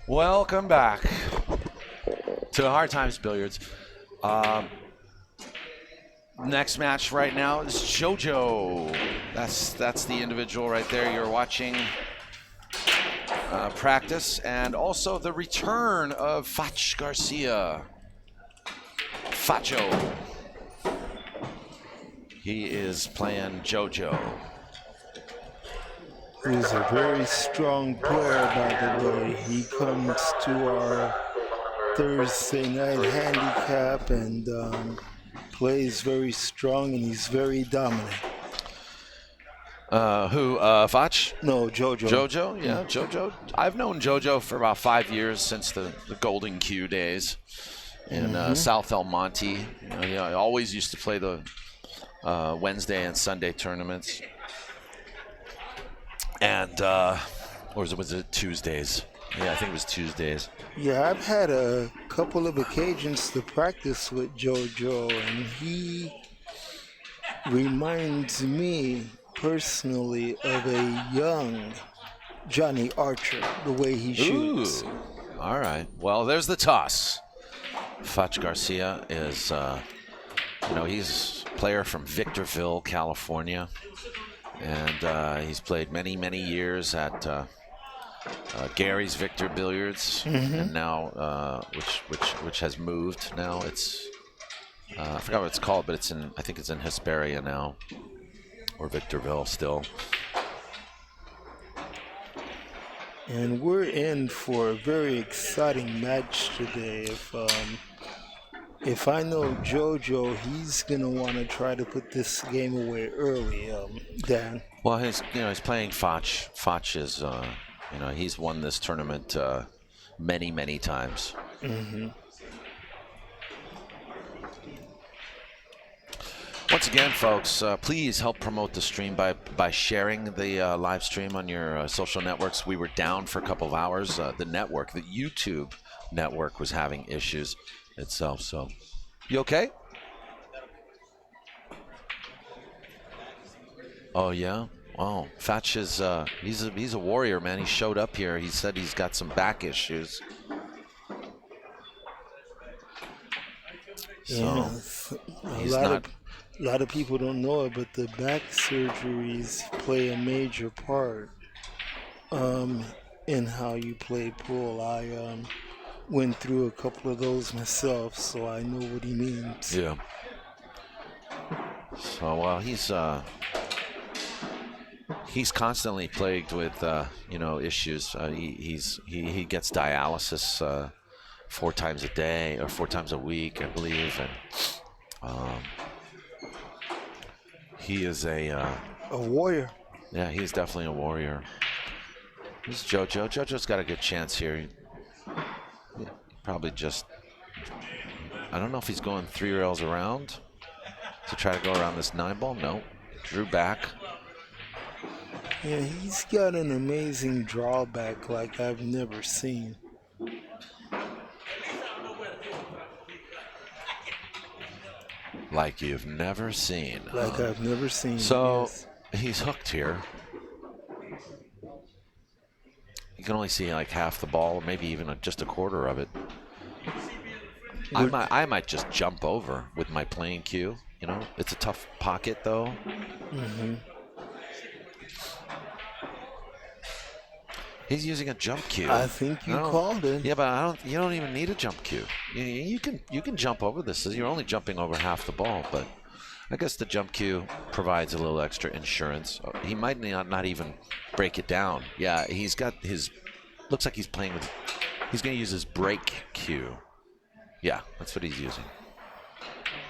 Welcome back to Hard Times Billiards. Um, Next match right now is JoJo. That's the individual right there you're watching practice, and also the return of Fach GARCIA. Facho. He is playing JoJo. Who's a very strong player, by the way. He comes to our Thursday night handicap and plays very strong, and he's very dominant. Fach? No, JoJo. JoJo? Yeah, JoJo. I've known JoJo for about 5 years, since the Golden Q days in South El Monte. I always used to play the Wednesday and Sunday tournaments. And, or was it Tuesdays? Yeah, I think it was Tuesdays. Yeah, I've had a couple of occasions to practice with JoJo, and he reminds me personally of a young Johnny Archer, the way he shoots. Ooh. All right. Well, there's the toss. Fach GARCIA is, he's a player from Victorville, California. And he's played many, many years at Gary's Victor Billiards, and now which has moved. Now it's I forgot what it's called, but I think it's in Hesperia now, or Victorville still. And we're in for a very exciting match today. If I know JoJo, he's gonna want to try to put this game away early, Dan. Well, he's playing Fach. Fach is he's won this tournament many, many times. Once again, folks, please help promote the stream by sharing the live stream on your social networks. We were down for a couple of hours. The YouTube network was having issues itself. So, you okay? Oh yeah. Wow. Fach is he's a warrior, man. He showed up here. He said he's got some back issues. So a lot of people don't know it, but the back surgeries play a major part in how you play pool. I went through a couple of those myself, so I know what he means. Yeah. So well, he's constantly plagued with issues. He gets dialysis 4 times a day or 4 times a week, I believe, and he is a warrior. Yeah, he's definitely a warrior. This is JoJo. JoJo's got a good chance here. Probably just, I don't know if he's going 3 rails around to try to go around this 9-ball. No, drew back. Yeah, he's got an amazing drawback like I've never seen. Like you've never seen. Like I've never seen. So yes. He's hooked here. You can only see like half the ball, or maybe even just a quarter of it. I might just jump over with my playing cue. It's a tough pocket though. He's using a jump cue. I think you called it. Yeah, but you don't even need a jump cue. You can jump over this. You're only jumping over half the ball, but I guess the jump cue provides a little extra insurance. He might not even break it down. Yeah, he's got his. Looks like he's playing with. He's going to use his break cue. Yeah, that's what he's using.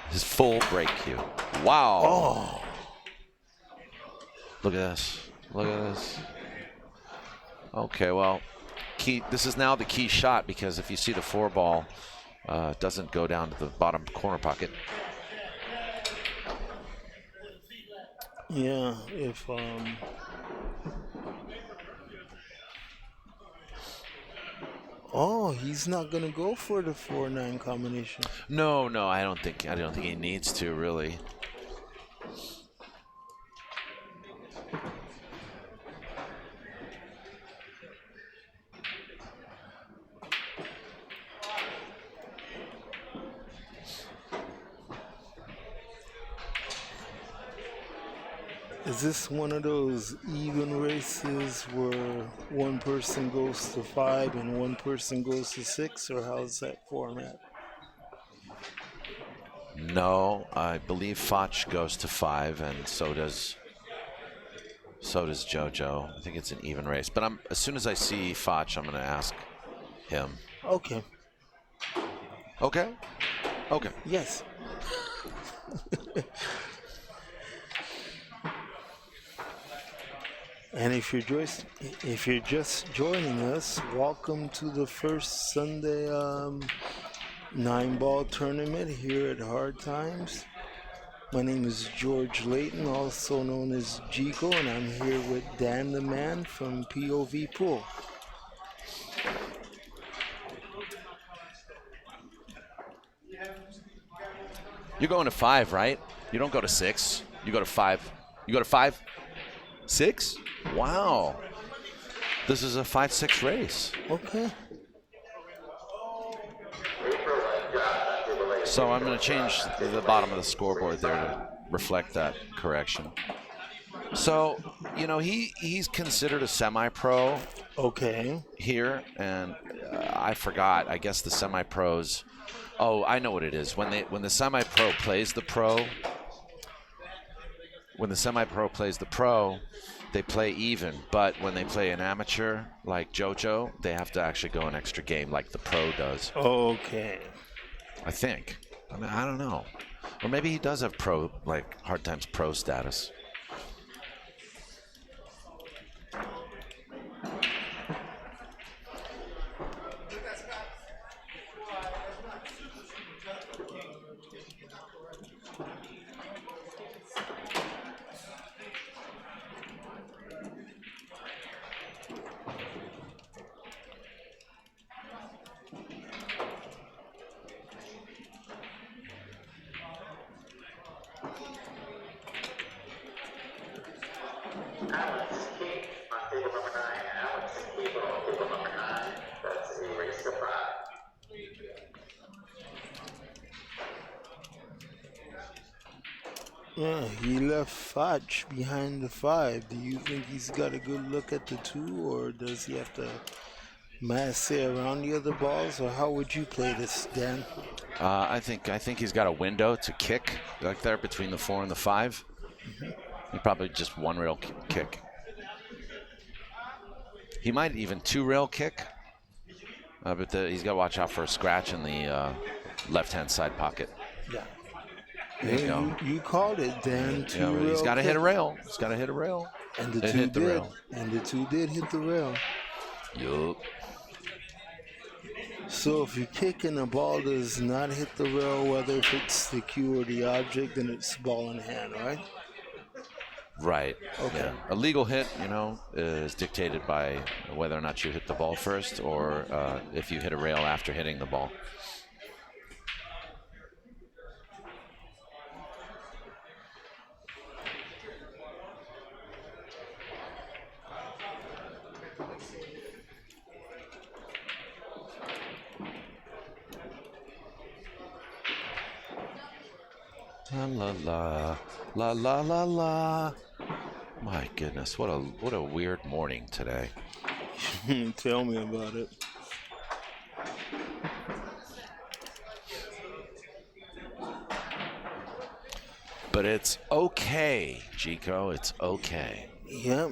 His full break cue. Wow. Oh. Look at this. Look at this. Okay, well, this is now the key shot, because if you see the 4-ball, it doesn't go down to the bottom corner pocket. Yeah, Oh, he's not gonna go for the 4-9 combination. No, I don't think he needs to, really. Is this one of those even races where one person goes to 5 and one person goes to 6, or how's that format? No, I believe Fach goes to 5, and so does JoJo. I think it's an even race. But as soon as I see Fach, I'm going to ask him. Okay. Okay. Okay. Yes. And if you're just joining us, welcome to the first Sunday 9-ball tournament here at Hard Times. My name is George Layton, also known as Gico, and I'm here with Dan the Man from POVPOOL. You're going to 5, right? You don't go to 6. You go to 5. You go to 5? 6? Wow. This is a 5-6 race. Okay. So I'm going to change the bottom of the scoreboard there to reflect that correction. So, you know, he's considered a semi-pro. Okay. Here, and I forgot. I guess the semi-pros. Oh, I know what it is. When the semi-pro plays the pro, they play even. But when they play an amateur like JoJo, they have to actually go an extra game like the pro does. Okay. I think. I mean, I don't know. Or maybe he does have pro, like Hard Times pro status. He left Fach behind the 5. Do you think he's got a good look at the 2, or does he have to mass it around the other balls, or how would you play this, Dan? I think he's got a window to kick like there between the 4 and the 5. He probably just one rail kick. He might even 2 rail kick, but he's got to watch out for a scratch in the left-hand side pocket. Yeah. There you go. You called it, Dan. He's got to hit a rail. He's got to hit a rail. And the 2 hit the did. rail. And the 2 did hit the rail. Yup. So if you're kicking a ball does not hit the rail, whether if it's the cue or the object, then it's ball in hand, right? Right. Okay. Yeah. A legal hit, is dictated by whether or not you hit the ball first, or if you hit a rail after hitting the ball. La la la la la la. My goodness, what a weird morning today. Tell me about it. But it's okay, Gico. It's okay. Yep.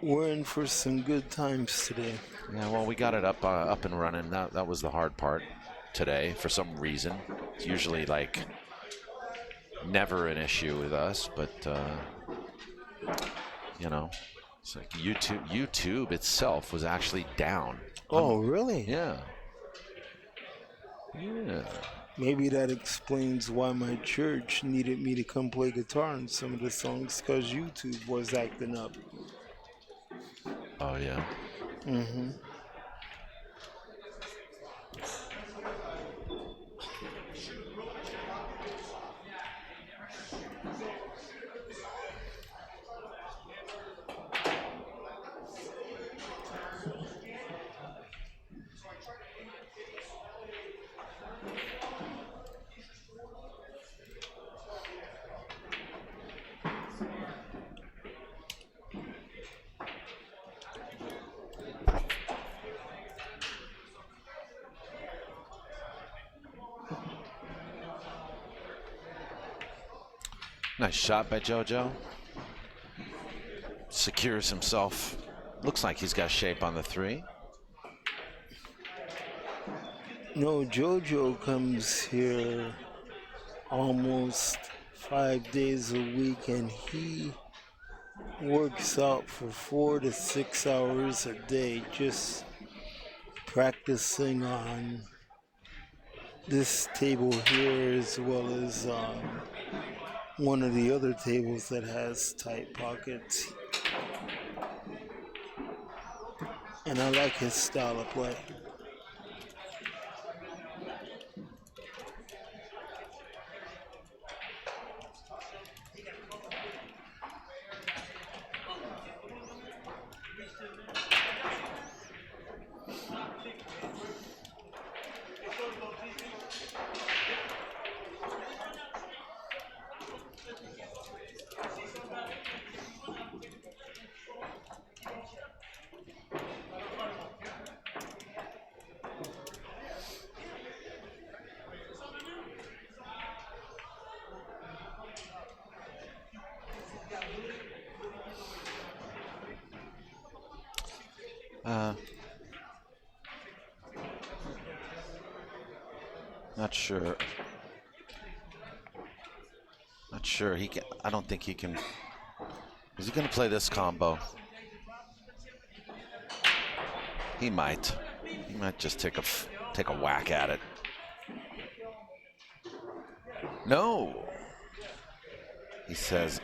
We're in for some good times today. Yeah, well, we got it up and running. That was the hard part today for some reason. It's usually like never an issue with us, but it's like YouTube itself was actually down. Oh, really? Yeah. Yeah. Maybe that explains why my church needed me to come play guitar on some of the songs, because YouTube was acting up. Oh, yeah. Mm-hmm. Nice shot by JoJo. Secures himself. Looks like he's got shape on the 3. No, JoJo comes here almost 5 days a week, and he works out for 4 to 6 hours a day just practicing on this table here as well as one of the other tables that has tight pockets. And I like his style of play. Not sure. Not sure. He can. I don't think he can. Is he going to play this combo? He might. He might just take a whack at it. No. He says,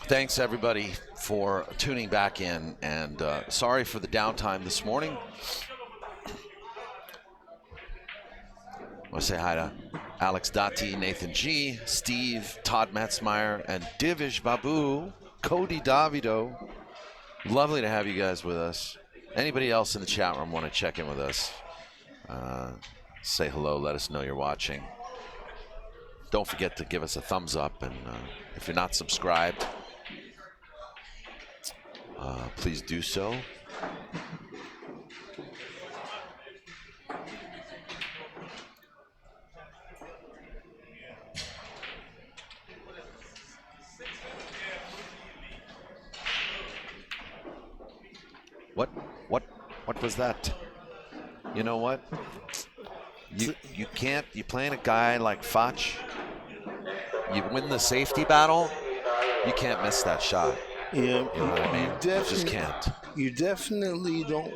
Thanks everybody for tuning back in, and sorry for the downtime this morning. I want to say hi to Alex Dati, Nathan G, Steve, Todd Metzmeyer, and Divish Babu, Cody Davido. Lovely to have you guys with us. Anybody else in the chat room want to check in with us? Say hello, let us know you're watching. Don't forget to give us a thumbs up, and if you're not subscribed, please do so. What was that? You know what? You can't. You playing a guy like Fach. You win the safety battle. You can't miss that shot. Yeah, you know what I mean? You just can't. You definitely don't.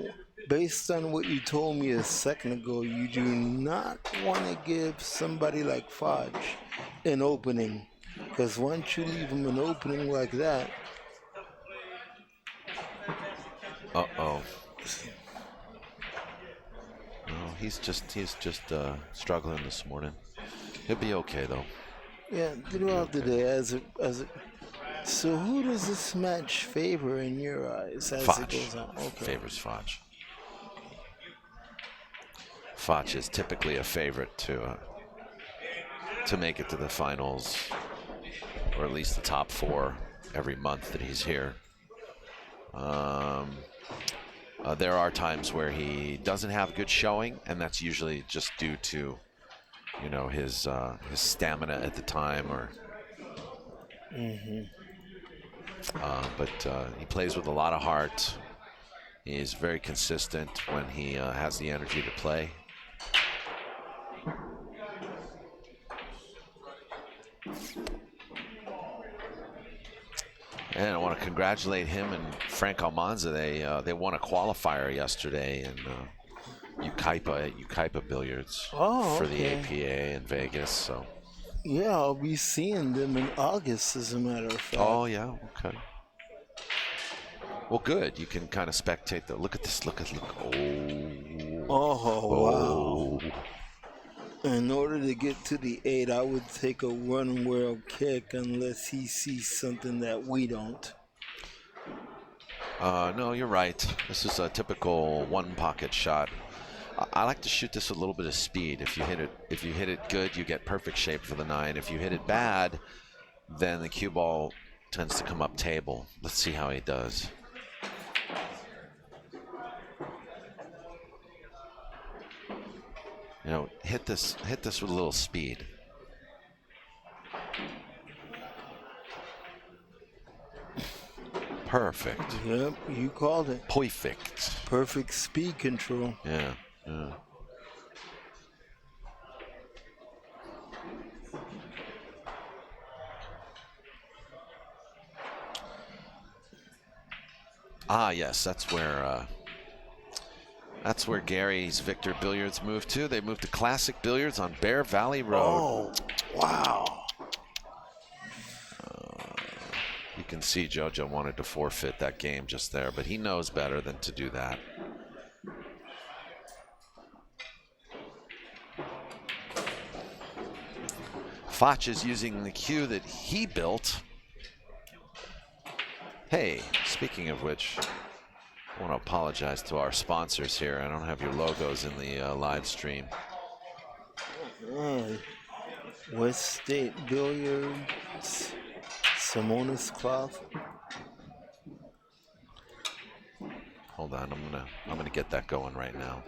Based on what you told me a second ago, you do not want to give somebody like Fudge an opening, because once you leave him an opening like that. Uh-oh. No, he's just struggling this morning. He'll be okay though. Yeah, throughout the day, as it. So who does this match favor in your eyes as Fach. it goes on? Okay. Favors Fach. Fach is typically a favorite to make it to the finals, or at least the top 4 every month that he's here. There are times where he doesn't have a good showing, and that's usually just due to, you know, his stamina at the time, or. But he plays with a lot of heart. He's very consistent when he has the energy to play. And I want to congratulate him and Frank Almanza. They won a qualifier yesterday in Ukaipa Billiards for the APA in Vegas. So. Yeah, I'll be seeing them in August, as a matter of fact. Oh yeah, okay. Well, good. You can kind of spectate the. Look at this. Look. Oh, wow. In order to get to the 8, I would take a one world kick unless he sees something that we don't. No, you're right. This is a typical one pocket shot. I like to shoot this with a little bit of speed. If you hit it good, you get perfect shape for the 9. If you hit it bad, then the cue ball tends to come up table. Let's see how he does. You know, hit this with a little speed. Perfect. Yep, you called it. Perfect. Perfect speed control. Yeah, yeah. Ah, yes, that's where Gary's Victor Billiards moved to. They moved to Classic Billiards on Bear Valley Road. Oh, wow. You can see JoJo wanted to forfeit that game just there, but he knows better than to do that. Fach is using the cue that he built. Hey, speaking of which, I want to apologize to our sponsors here. I don't have your logos in the live stream. West State Billiards, Simonis Cloth. Hold on, I'm gonna get that going right now.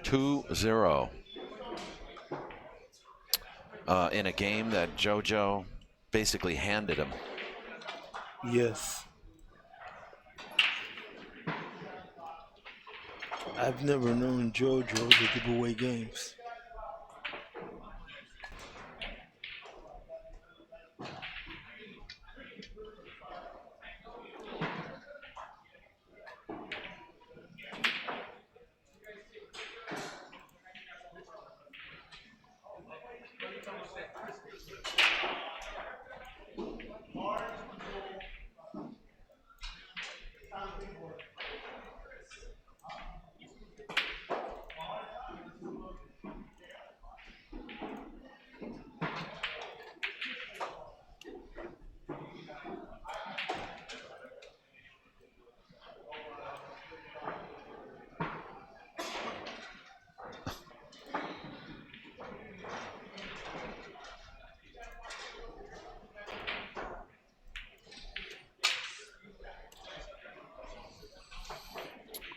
Two 0 in a game that JoJo basically handed him. Yes. I've never known JoJo to give away games.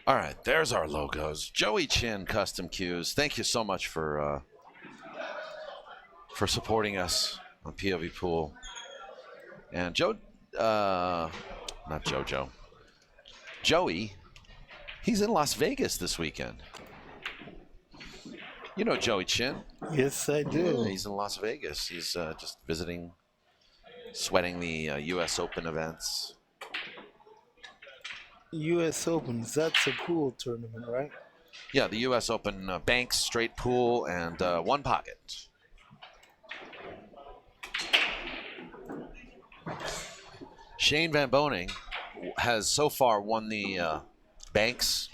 All right, there's our logos. Joey Chin Custom Cues. Thank you so much for supporting us on POVPOOL. And not JoJo. Joey, he's in Las Vegas this weekend. You know Joey Chin. Yes, I do. Yeah, he's in Las Vegas. He's just visiting, sweating the U.S. Open events. U.S. Opens, that's a pool tournament, right? Yeah, the U.S. Open banks, straight pool, and one pocket. Shane Van Boning has so far won the banks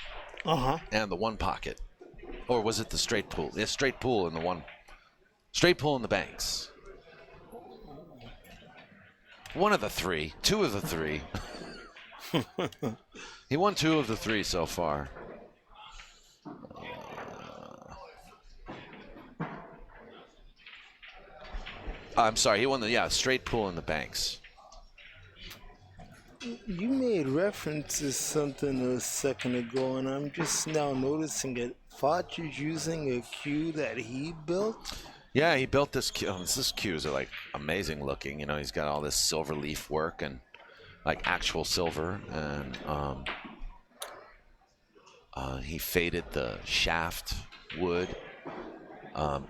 and the one pocket. Or was it the straight pool? Yeah, straight pool and the one. Straight pool and the banks. One of the three. Two of the three. He won two of the three so far. I'm sorry, he won the straight pool and the banks. You made reference to something a second ago, and I'm just now noticing it. Fach is using a cue that he built? Yeah, he built this cue. This cues are like amazing looking. You know, he's got all this silver leaf work and like actual silver, and he faded the shaft wood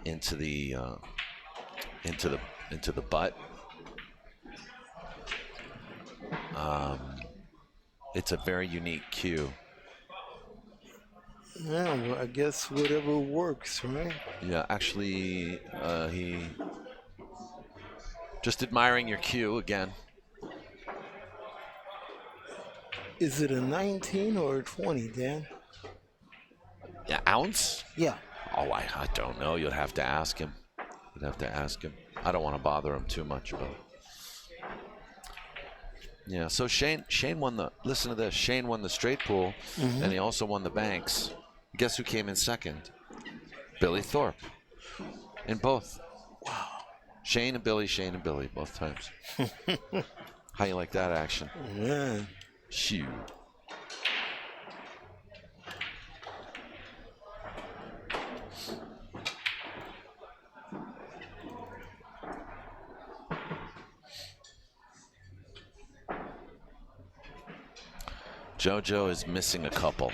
into the butt. It's a very unique cue. Yeah, well, I guess whatever works, right? Yeah, actually, he just admiring your cue again. Is it a 19 or a 20, Dan? Yeah, ounce? Yeah. Oh, I don't know. You'll have to ask him. You'd have to ask him. I don't want to bother him too much, but Yeah. So Shane won the. Listen to this. Shane won the straight pool, and he also won the banks. Guess who came in second? Billy Thorpe. In both. Wow. Shane and Billy both times. How you like that action? Man. Shoo. JoJo is missing a couple.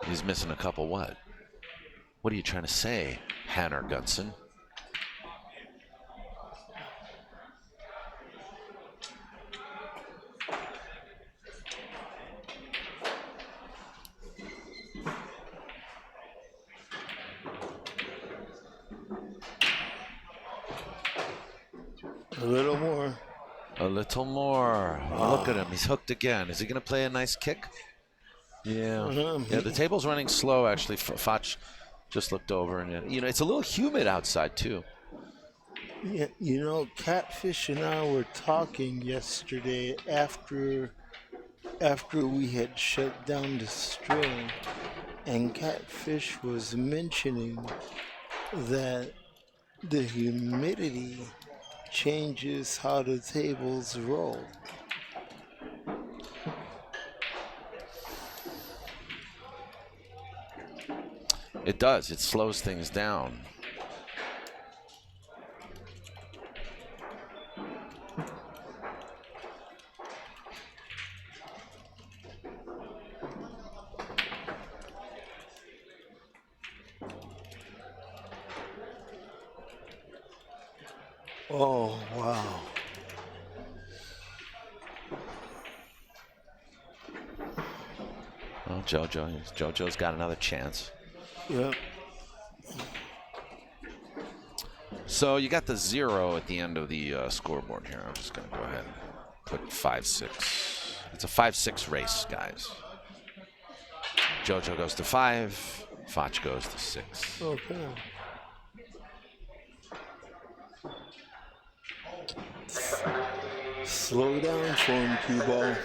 He's missing a couple what? What are you trying to say, Hanner Gunson? A little more. A little more. Look at him. He's hooked again. Is he going to play a nice kick? Yeah. Yeah, the table's running slow, actually. Fach just looked over. And, you know, it's a little humid outside, too. Yeah, you know, Catfish and I were talking yesterday after we had shut down the stream, and Catfish was mentioning that the humidity changes how the tables roll. It does. It slows things down. Oh, wow. Well, JoJo's got another chance. Yep. So you got the 0 at the end of the scoreboard here. I'm just going to go ahead and put 5-6. It's a 5-6 race, guys. JoJo goes to 5. Fach goes to 6. Okay. Slow down for him, Thibodeau.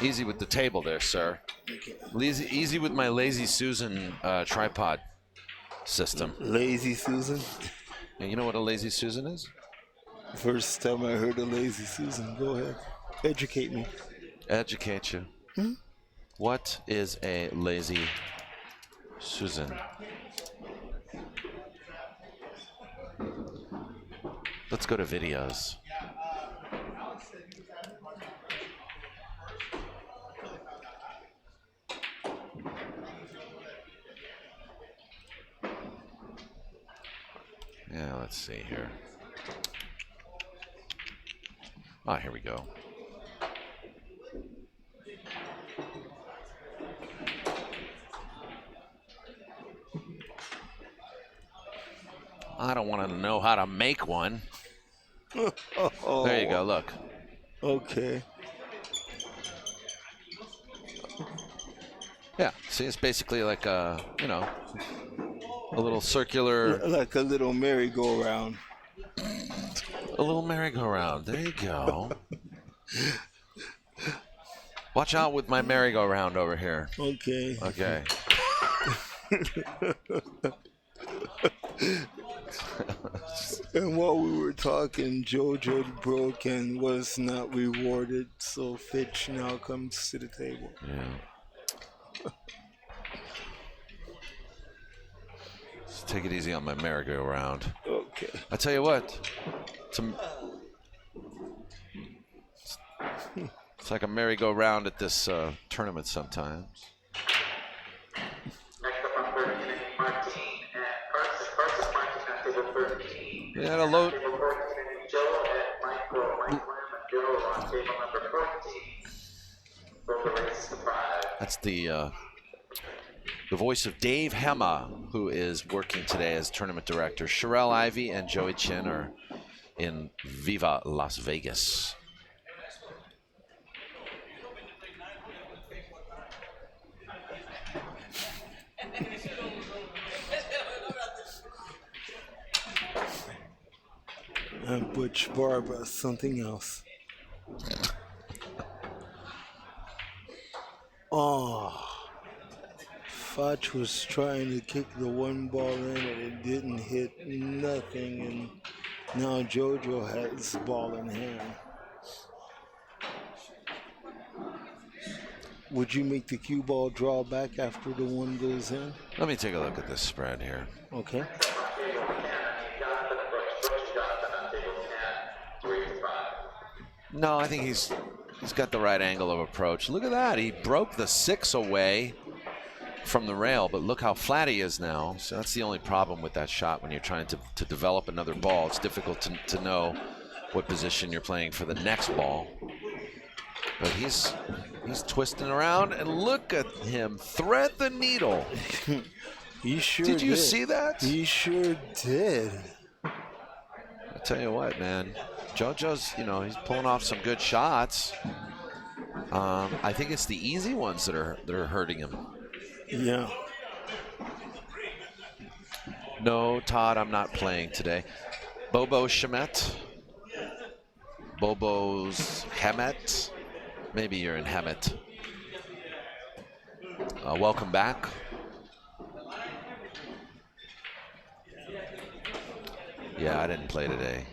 Easy with the table there, sir. Easy with my Lazy Susan tripod system. Lazy Susan? And you know what a Lazy Susan is? First time I heard of Lazy Susan. Go ahead. Educate me. Educate you. What is a Lazy Susan? Let's go to videos. Yeah, let's see here. Ah, here we go. I don't want to know how to make one. There you go, look. Okay. Yeah, see, it's basically like a, you know, a little circular. Like a little merry-go-round. A little merry-go-round. There you go. Watch out with my merry-go-round over here. Okay. Okay. And while we were talking, JoJo broke and was not rewarded, so Fitch now comes to the table. Yeah. Just take it easy on my merry-go-round. Okay. I tell you what, it's like a merry-go-round at this tournament sometimes. We had a load. That's the voice of Dave HEMMAH, who is working today as tournament director. Sherelle Ivy and Joey Chin are in Viva Las Vegas. switch Barba, something else. Oh, Fach was trying to kick the one ball in and it didn't hit nothing, and now JoJo has the ball in hand. Would you make the cue ball draw back after the one goes in? Let me take a look at this spread here. Okay. No, I think he's got the right angle of approach. Look at that. He broke the 6 away from the rail, but look how flat he is now. So that's the only problem with that shot when you're trying to develop another ball. It's difficult to know what position you're playing for the next ball. But he's twisting around, and look at him thread the needle. He sure did. You did. see that? He sure did. I tell you what, man. JoJo's, he's pulling off some good shots. I think it's the easy ones that are hurting him. Yeah. No, Todd, I'm not playing today. Bobo Shemet. Bobo's Hemet. Maybe you're in Hemet. Welcome back. Yeah, I didn't play today.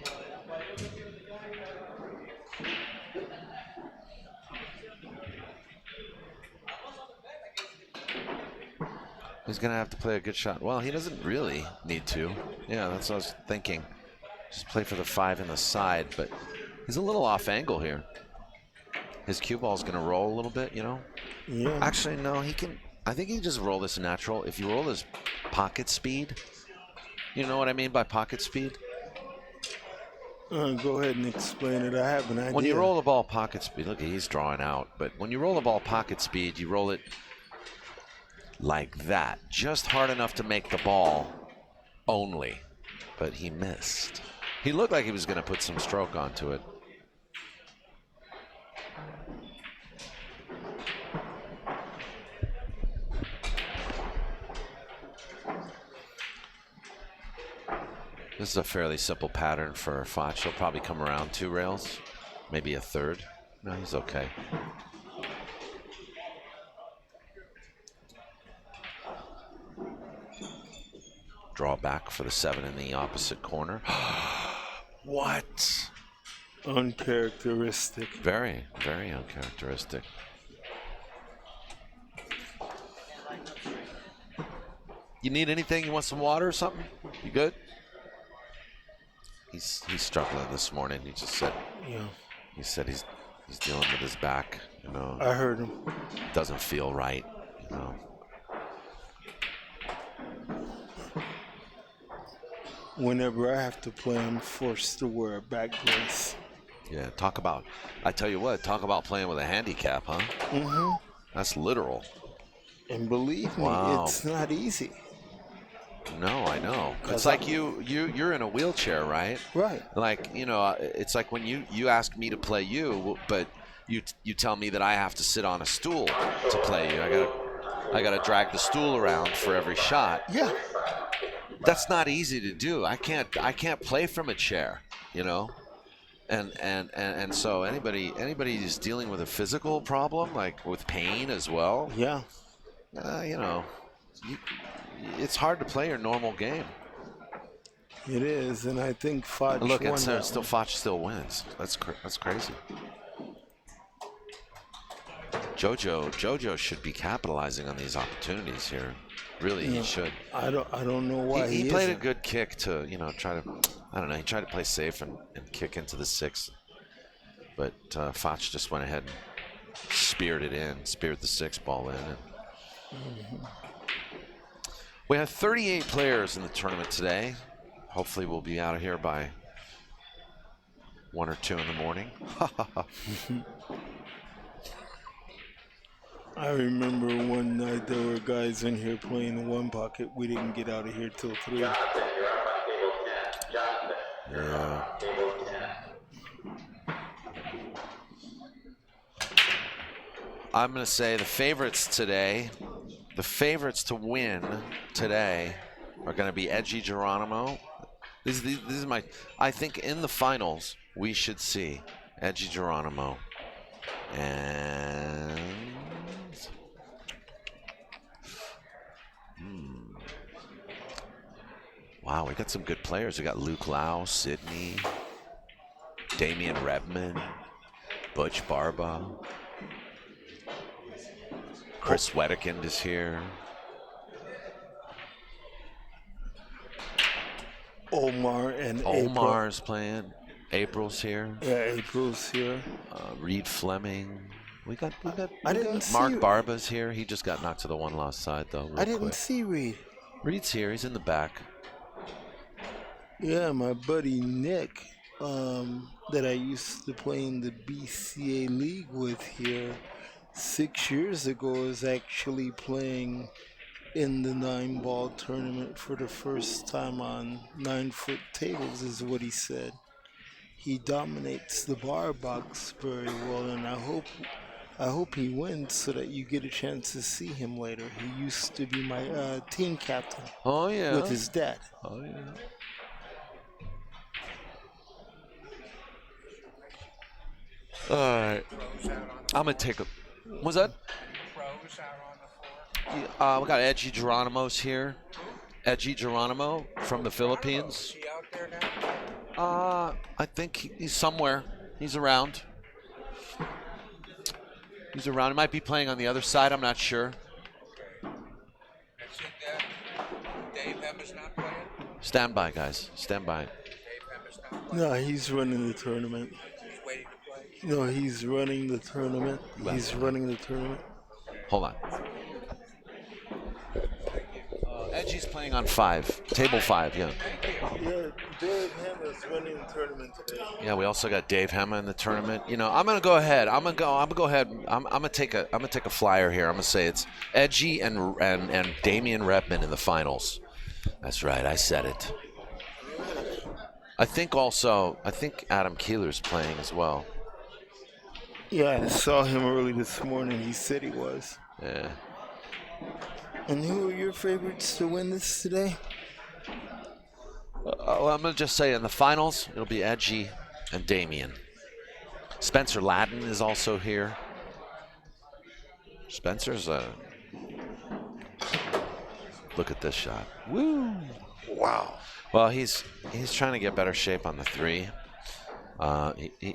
He's going to have to play a good shot. Well, he doesn't really need to. Yeah, that's what I was thinking. Just play for the 5 in the side, but he's a little off angle here. His cue ball's going to roll a little bit, Yeah. Actually, no, he can. I think he can just roll this natural. If you roll his pocket speed, you know what I mean by pocket speed? Go ahead and explain it. I have an idea. When you roll the ball pocket speed, look, he's drawing out. But when you roll the ball pocket speed, you roll it like that, just hard enough to make the ball only. But he missed. He looked like he was going to put some stroke onto it. This is a fairly simple pattern for Fach. He'll probably come around 2 rails, maybe a 3rd. No, he's okay. Draw back for the 7 in the opposite corner. What? Uncharacteristic. Very, very uncharacteristic. You need anything? You want some water or something? You good? He's struggling this morning. He just said. Yeah. He said he's dealing with his back. I heard him. Doesn't feel right. Whenever I have to play, I'm forced to wear a back brace. Yeah. I tell you what. Talk about playing with a handicap, huh? Mm-hmm. That's literal. And believe me, Wow. It's not easy. No, I know. It's like you're in a wheelchair, right? Right. Like, it's like when you ask me to play you, but you tell me that I have to sit on a stool to play you. I gotta drag the stool around for every shot. Yeah. That's not easy to do. I can't play from a chair, And so anybody who's dealing with a physical problem, like with pain as well, Yeah. It's hard to play your normal game. It is, and I think Fach Look, won it's that still one. Fach still wins. That's crazy. JoJo should be capitalizing on these opportunities here. Really, he should. I don't know why He played a isn't. good kick to try to. I don't know. He tried to play safe and kick into the 6, but Fach just went ahead and speared the 6 ball in. And we have 38 players in the tournament today. Hopefully we'll be out of here by 1 or 2 in the morning. I remember one night there were guys in here playing in one pocket. We didn't get out of here till 3. Yeah. I'm going to say the favorites to win today are going to be Edgy Geronimo These are my. I think in the finals we should see Edgy Geronimo and. Wow, we got some good players. We got Luke Lau, Sydney, Damian Rebman, Butch Barba, Chris Wedekind is here. Omar and Omar's playing. April's here. Yeah, April's here. Reed Fleming. We got didn't Mark see Barba's here. He just got knocked to the one-loss side though. I didn't see Reed. Reed's here. He's in the back. Yeah, my buddy Nick, that I used to play in the BCA league with here 6 years ago, is actually playing in the 9-ball tournament for the first time on 9-foot tables, is what he said. He dominates the bar box very well, and I hope he wins so that you get a chance to see him later. He used to be my team captain. Oh yeah. With his dad. Oh yeah. All right. I'm gonna take a. What's that? Yeah, we got Edgy Geronimo's here. Edgy Geronimo from the Philippines. I think he's somewhere. He's around. He's around. He might be playing on the other side. I'm not sure. Dave HEMMAH's not playing? Stand by, guys. Stand by. No, he's running the tournament. He's waiting to play? No, he's running the tournament. He's running the tournament. Hold on. Edgy's playing on 5. Table 5, yeah. Yeah, Dave HEMMAH's running the tournament today. Yeah, we also got Dave HEMMAH in the tournament. You know, I'm gonna go ahead. I'm gonna take a flyer here. I'm gonna say it's Edgy and Damian Rebman in the finals. That's right, I said it. I think Adam Keeler's playing as well. Yeah, I saw him early this morning. He said he was. Yeah. And who are your favorites to win this today? I'm going to just say in the finals, it'll be Edgy and Damian. Spencer Ladden is also here. Spencer's look at this shot. Woo! Wow. Well, he's trying to get better shape on the 3.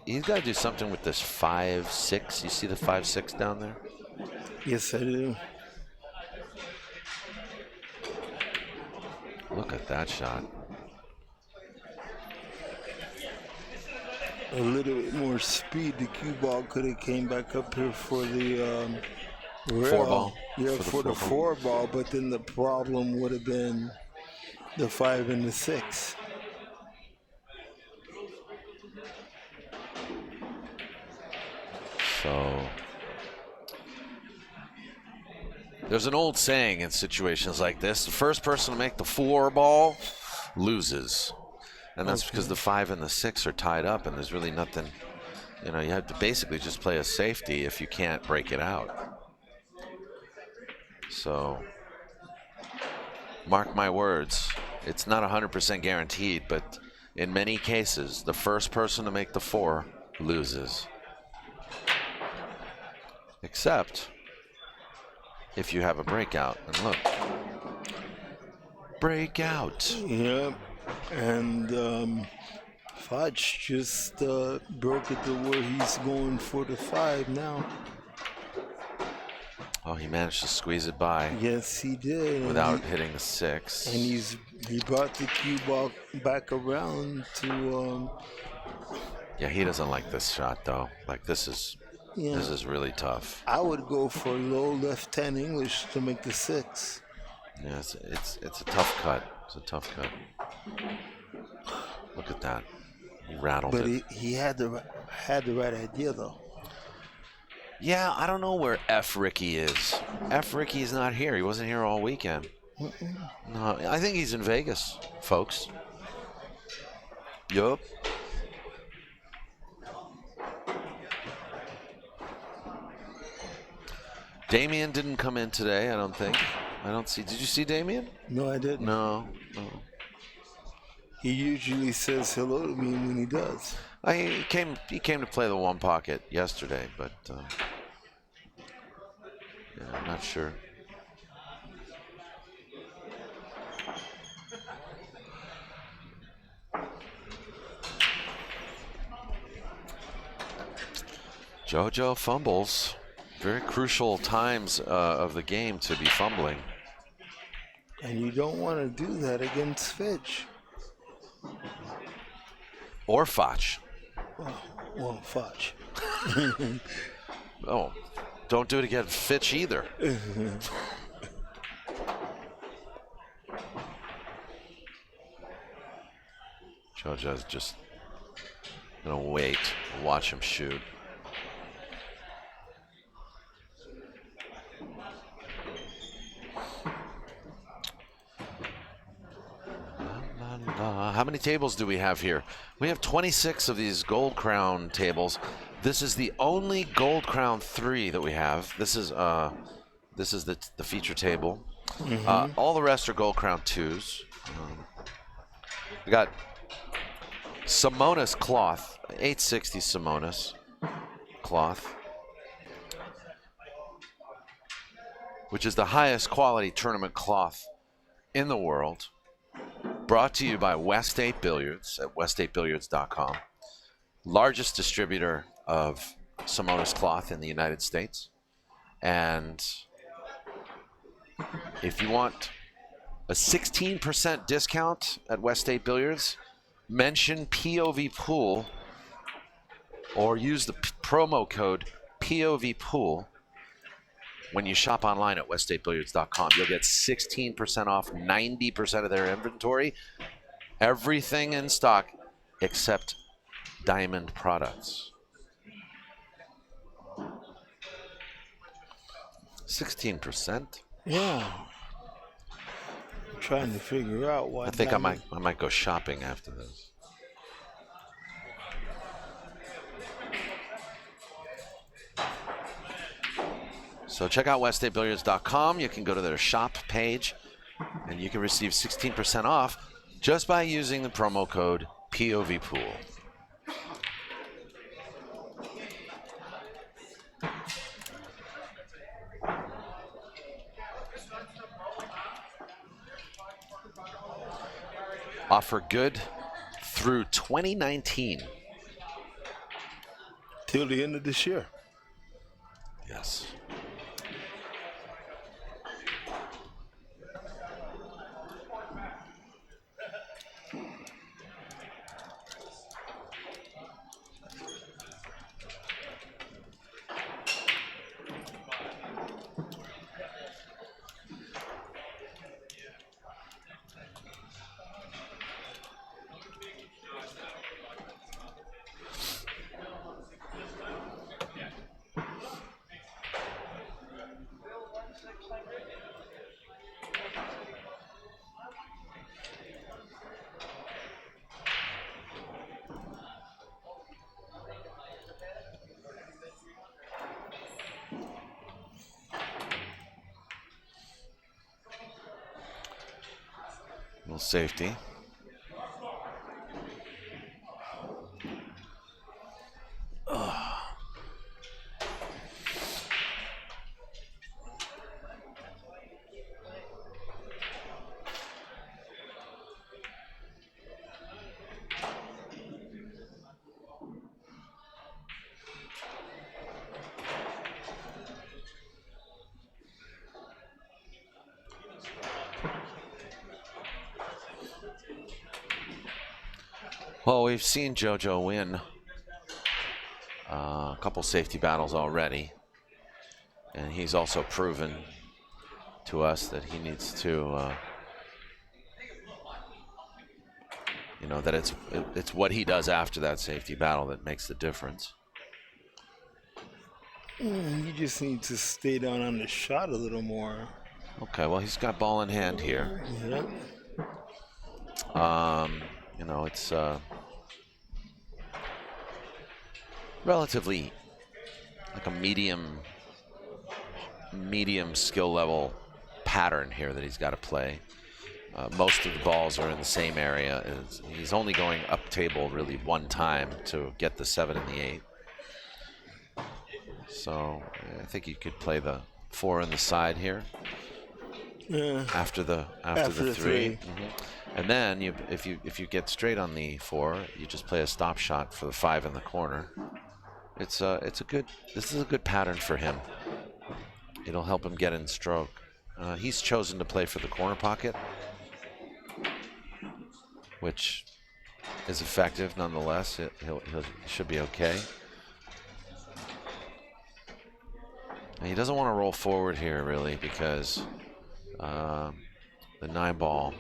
He's got to do something with this 5-6. You see the 5-6 down there? Yes, I do. Look at that shot. A little bit more speed. The cue ball could have came back up here for the rail. 4-ball. Yeah, for the 4-ball, but then the problem would have been the 5 and the 6. So there's an old saying in situations like this: the first person to make the 4-ball loses, and that's because the 5 and the 6 are tied up, and there's really nothing. You know, you have to basically just play a safety if you can't break it out. So mark my words, it's not 100% guaranteed, but in many cases, the first person to make the 4 loses. Except if you have a breakout. And look. Breakout. Yep. And Fach just broke it to where he's going for the 5 now. Oh, he managed to squeeze it by. Yes, he did. Without hitting the 6. And he brought the cue ball back around to. Yeah, he doesn't like this shot though. Like this is really tough. I would go for low left-hand English to make the 6. Yeah, it's a tough cut. It's a tough cut. Look at that. He rattled it. But he had the right idea though. Yeah, I don't know where F. Ricky is. F. Ricky is not here. He wasn't here all weekend. No, I think he's in Vegas, folks. Yup. Damian didn't come in today, I don't think. I don't see. Did you see Damian? No, I didn't. No. He usually says hello to me when he does. He came to play the one pocket yesterday, but yeah, I'm not sure. JoJo fumbles. Very crucial times of the game to be fumbling. And you don't want to do that against Fitch. Or Fach. Well, Fudge. Oh, don't do it against Fitch either. JoJo's just gonna wait, watch him shoot. How many tables do we have here? We have 26 of these Gold Crown tables. This is the only Gold Crown 3 that we have. This is the feature table. All the rest are Gold Crown 2s. We got Simonis cloth, 860 Simonis cloth, which is the highest quality tournament cloth in the world. Brought to you by West 8 Billiards at west8billiards.com. Largest distributor of Simonis cloth in the United States. And if you want a 16% discount at West 8 Billiards, mention POVPOOL or use the promo code POVPOOL when you shop online at west8billiards.com. You'll get 16% off 90% of their inventory. Everything in stock except diamond products. 16%. Yeah. I'm trying to figure out why. I think I might go shopping after this. So check out west8billiards.com. You can go to their shop page and you can receive 16% off just by using the promo code POVPOOL. Offer good through 2019. Till the end of this year. Yes. Little safety. Well, we've seen JoJo win a couple safety battles already, and he's also proven to us that he needs to, you know, that it's what he does after that safety battle that makes the difference. You just need to stay down on the shot a little more. Okay, well, he's got ball in hand here. Yep. You know, it's relatively like a medium skill level pattern here that he's got to play. most of the balls are in the same area. He's only going up table really one time to get the 7 and the 8. So I think you could play the 4 on the side here. Yeah. After the 3. And then if you get straight on the 4, you just play a stop shot for the 5 in the corner. This is a good pattern for him. It'll help him get in stroke. He's chosen to play for the corner pocket, which is effective nonetheless. He should be okay. And he doesn't want to roll forward here really because the 9 ball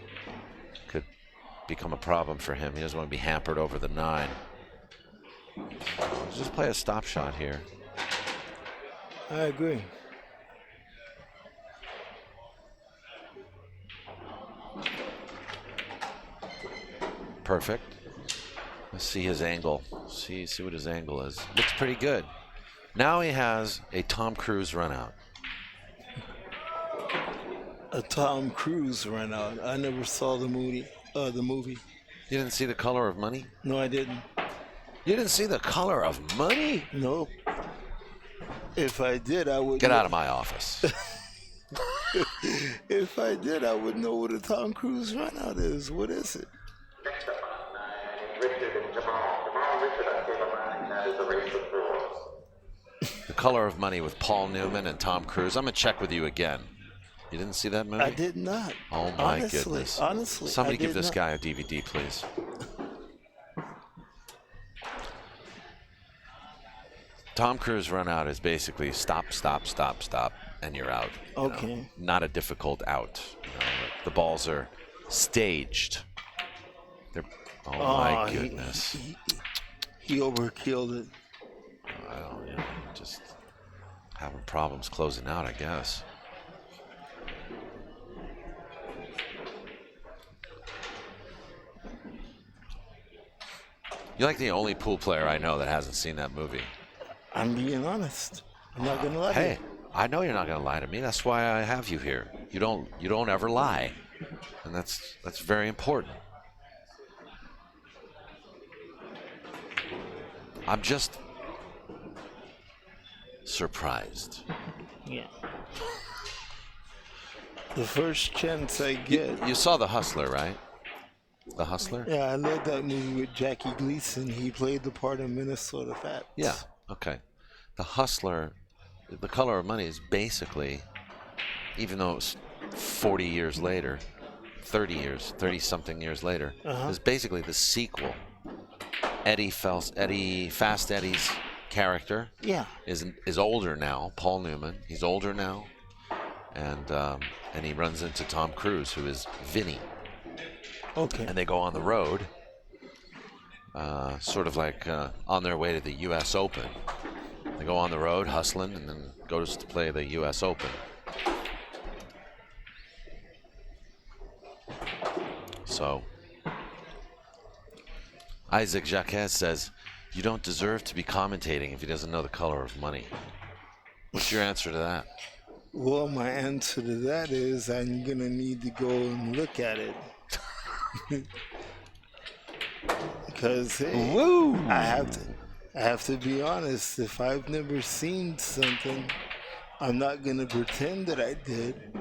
could become a problem for him. He doesn't want to be hampered over the 9. Just play a stop shot here. I agree. Perfect. Let's see his angle. See what his angle is. Looks pretty good. Now he has a Tom Cruise run out. A Tom Cruise run out. I never saw the movie. You didn't see The Color of Money? No, I didn't. You didn't see The Color of Money? Nope. If I did, I would. Get out of my office. If I did, I would know what a Tom Cruise run out is. What is it? The Color of Money with Paul Newman and Tom Cruise. I'm going to check with you again. You didn't see that movie? I did not. Oh, my goodness. Honestly. Somebody give this guy a DVD, please. Tom Cruise run out is basically stop, stop, stop, stop, and you're out. Okay. Not a difficult out. The balls are staged. My goodness. He overkilled it. Just having problems closing out, I guess. You're like the only pool player I know that hasn't seen that movie. I'm being honest. I'm not gonna lie. Hey, I know you're not gonna lie to me. That's why I have you here. You don't ever lie, and that's very important. I'm just surprised. Yeah. The first chance I get. You saw The Hustler, right? The Hustler? Yeah, I love that movie with Jackie Gleason. He played the part of Minnesota Fats. Yeah. Okay. The Hustler, The Color of Money is basically, even though it's 40 years later, 30-something years later, is basically the sequel. Fast Eddie's character is older now. Paul Newman, he's older now, and he runs into Tom Cruise, who is Vinny. Okay. And they go on the road, sort of like on their way to the U.S. Open. They go on the road hustling and then goes to play the U.S. Open. So Isaac Jacquez says, you don't deserve to be commentating if he doesn't know The Color of Money. What's your answer to that? Well, my answer to that is I'm going to need to go and look at it. Because, hey, Woo! I have to be honest. If I've never seen something, I'm not going to pretend that I did.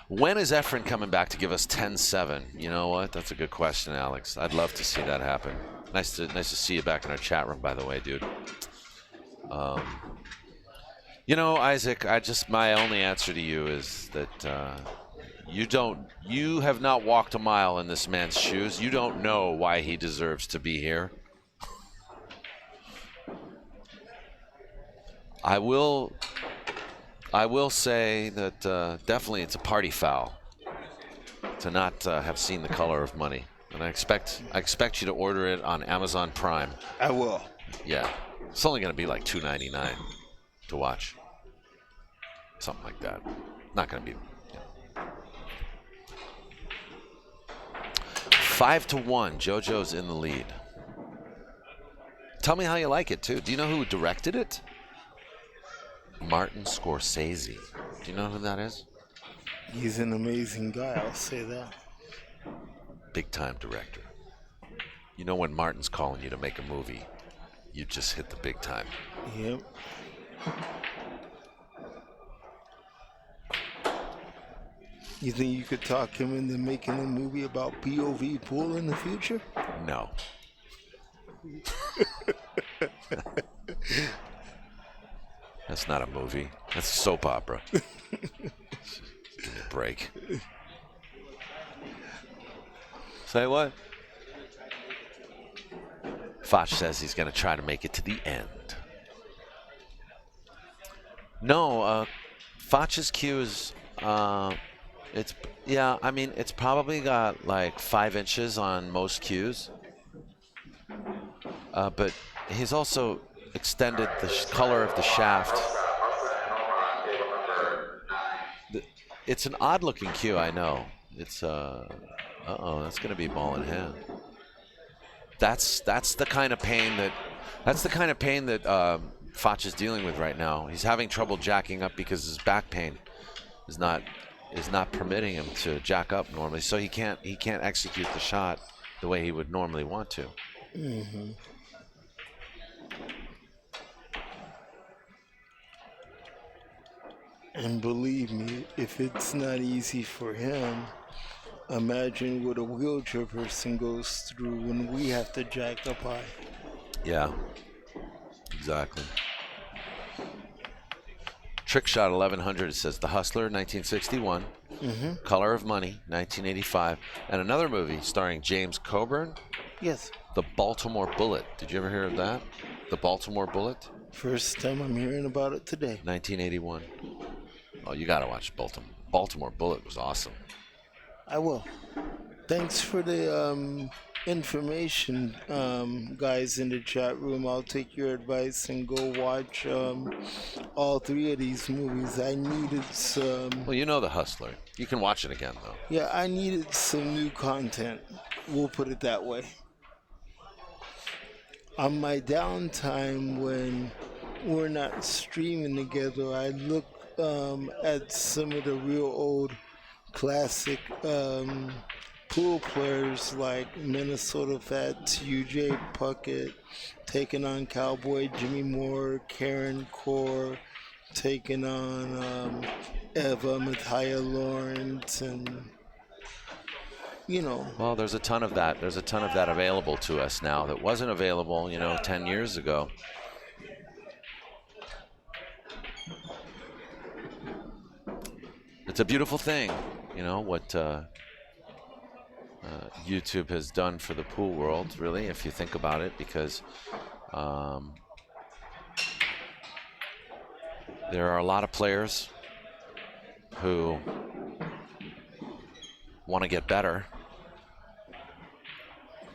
When is Efren coming back to give us 10-7? You know what? That's a good question, Alex. I'd love to see that happen. Nice to see you back in our chat room, by the way, dude. You know, Isaac, my only answer to you is that you have not walked a mile in this man's shoes. You don't know why he deserves to be here. I will say that definitely it's a party foul to not have seen The Color of Money, and I expect you to order it on Amazon Prime. I will. Yeah, it's only going to be like $2.99 to watch, something like that. Not going to be. 5-1. JoJo's in the lead. Tell me how you like it too. Do you know who directed it? Martin Scorsese. Do you know who that is? He's an amazing guy, I'll say that. Big time director. You know when Martin's calling you to make a movie, you just hit the big time. Yep. You think you could talk him into making a movie about POVPOOL in the future? No. That's not a movie. That's a soap opera. Give me a break. Say what? Fach says he's going to try to make it to the end. No, Fach's queue is, it's probably got like 5 inches on most queues. But he's also extended the color of the shaft. It's an odd-looking cue, I know. It's that's going to be ball in hand. That's the kind of pain that Fach is dealing with right now. He's having trouble jacking up because his back pain is not permitting him to jack up normally. So he can't execute the shot the way he would normally want to. Mm-hmm. And believe me, if it's not easy for him, imagine what a wheelchair person goes through when we have to jack up high. Yeah, exactly. Trick shot 1100, it says The Hustler, 1961. Mm-hmm. Color of Money, 1985. And another movie starring James Coburn, Yes. The Baltimore Bullet. Did you ever hear of that? The Baltimore Bullet? First time I'm hearing about it today. 1981. Oh, you gotta watch Baltimore Bullet was awesome. I will. Thanks for the information, guys in the chat room. I'll take your advice and go watch all 3 of these movies. I needed some. Well, you know The Hustler. You can watch it again, though. Yeah, I needed some new content. We'll put it that way. On my downtime when we're not streaming together, I look at some of the real old classic pool players like Minnesota Fats, UJ Puckett, taking on Cowboy Jimmy Moore, Karen Core, taking on Eva Mattia Lawrence, and Well, there's a ton of that. There's a ton of that available to us now that wasn't available, 10 years ago. It's a beautiful thing, what YouTube has done for the pool world, really, if you think about it, because there are a lot of players who want to get better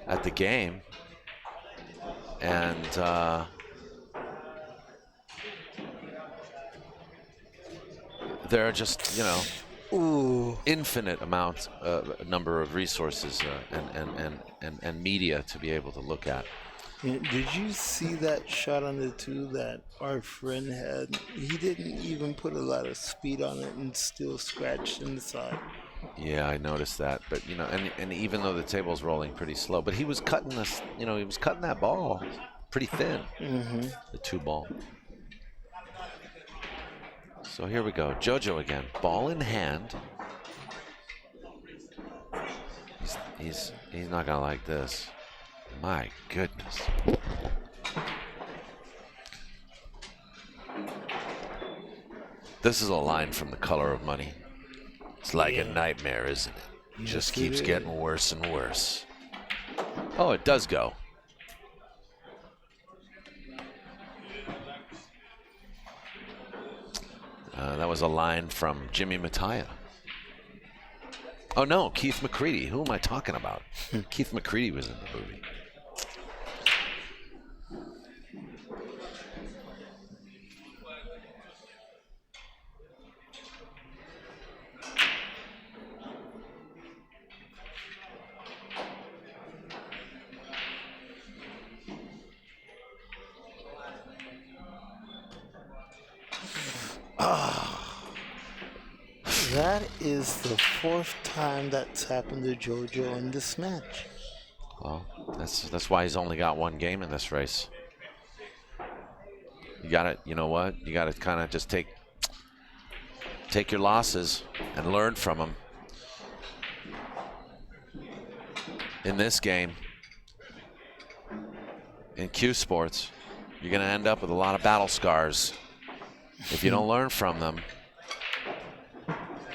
at the game, and there are just, ooh, infinite amounts, number of resources and media to be able to look at. did you see that shot on the 2 that our friend had? He didn't even put a lot of speed on it and still scratched inside. Yeah, I noticed that, but and even though the table's rolling pretty slow, but he was cutting this, he was cutting that ball pretty thin, the 2 ball. So here we go, JoJo again, ball in hand. He's not gonna like this. My goodness. This is a line from The Color of Money. It's like a nightmare, isn't it? Yes, Just it keeps is. getting worse and worse. Oh, it does go. That was a line from Jimmy Mattia. Oh no, Keith McCready. Who am I talking about? Keith McCready was in the movie. That is the fourth time that's happened to JoJo in this match. Well, that's why he's only got one game in this race. You got to, you know what? You got to kind of just take your losses and learn from them. In this game, in Q Sports, you're going to end up with a lot of battle scars. If you don't learn from them,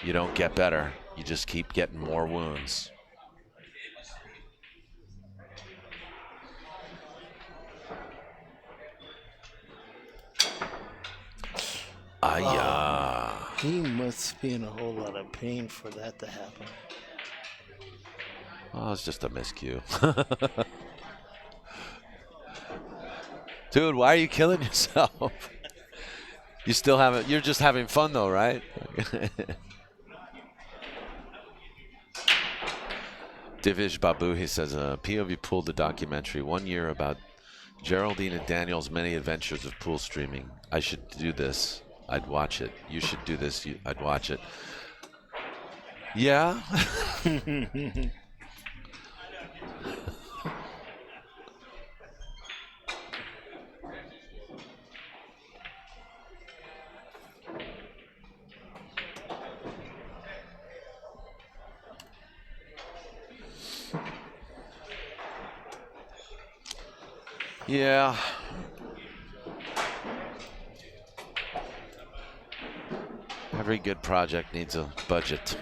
you don't get better. You just keep getting more wounds. He must be in a whole lot of pain for that to happen. Oh, it's just a miscue. Dude, why are you killing yourself? You still haven't, you're just having fun though, right? Divish Babu, he says, POVPOOL the documentary, 1 year about Geraldine and Daniel's many adventures of pool streaming. I should do this. I'd watch it. You should do this. I'd watch it. Yeah. Yeah. Every good project needs a budget.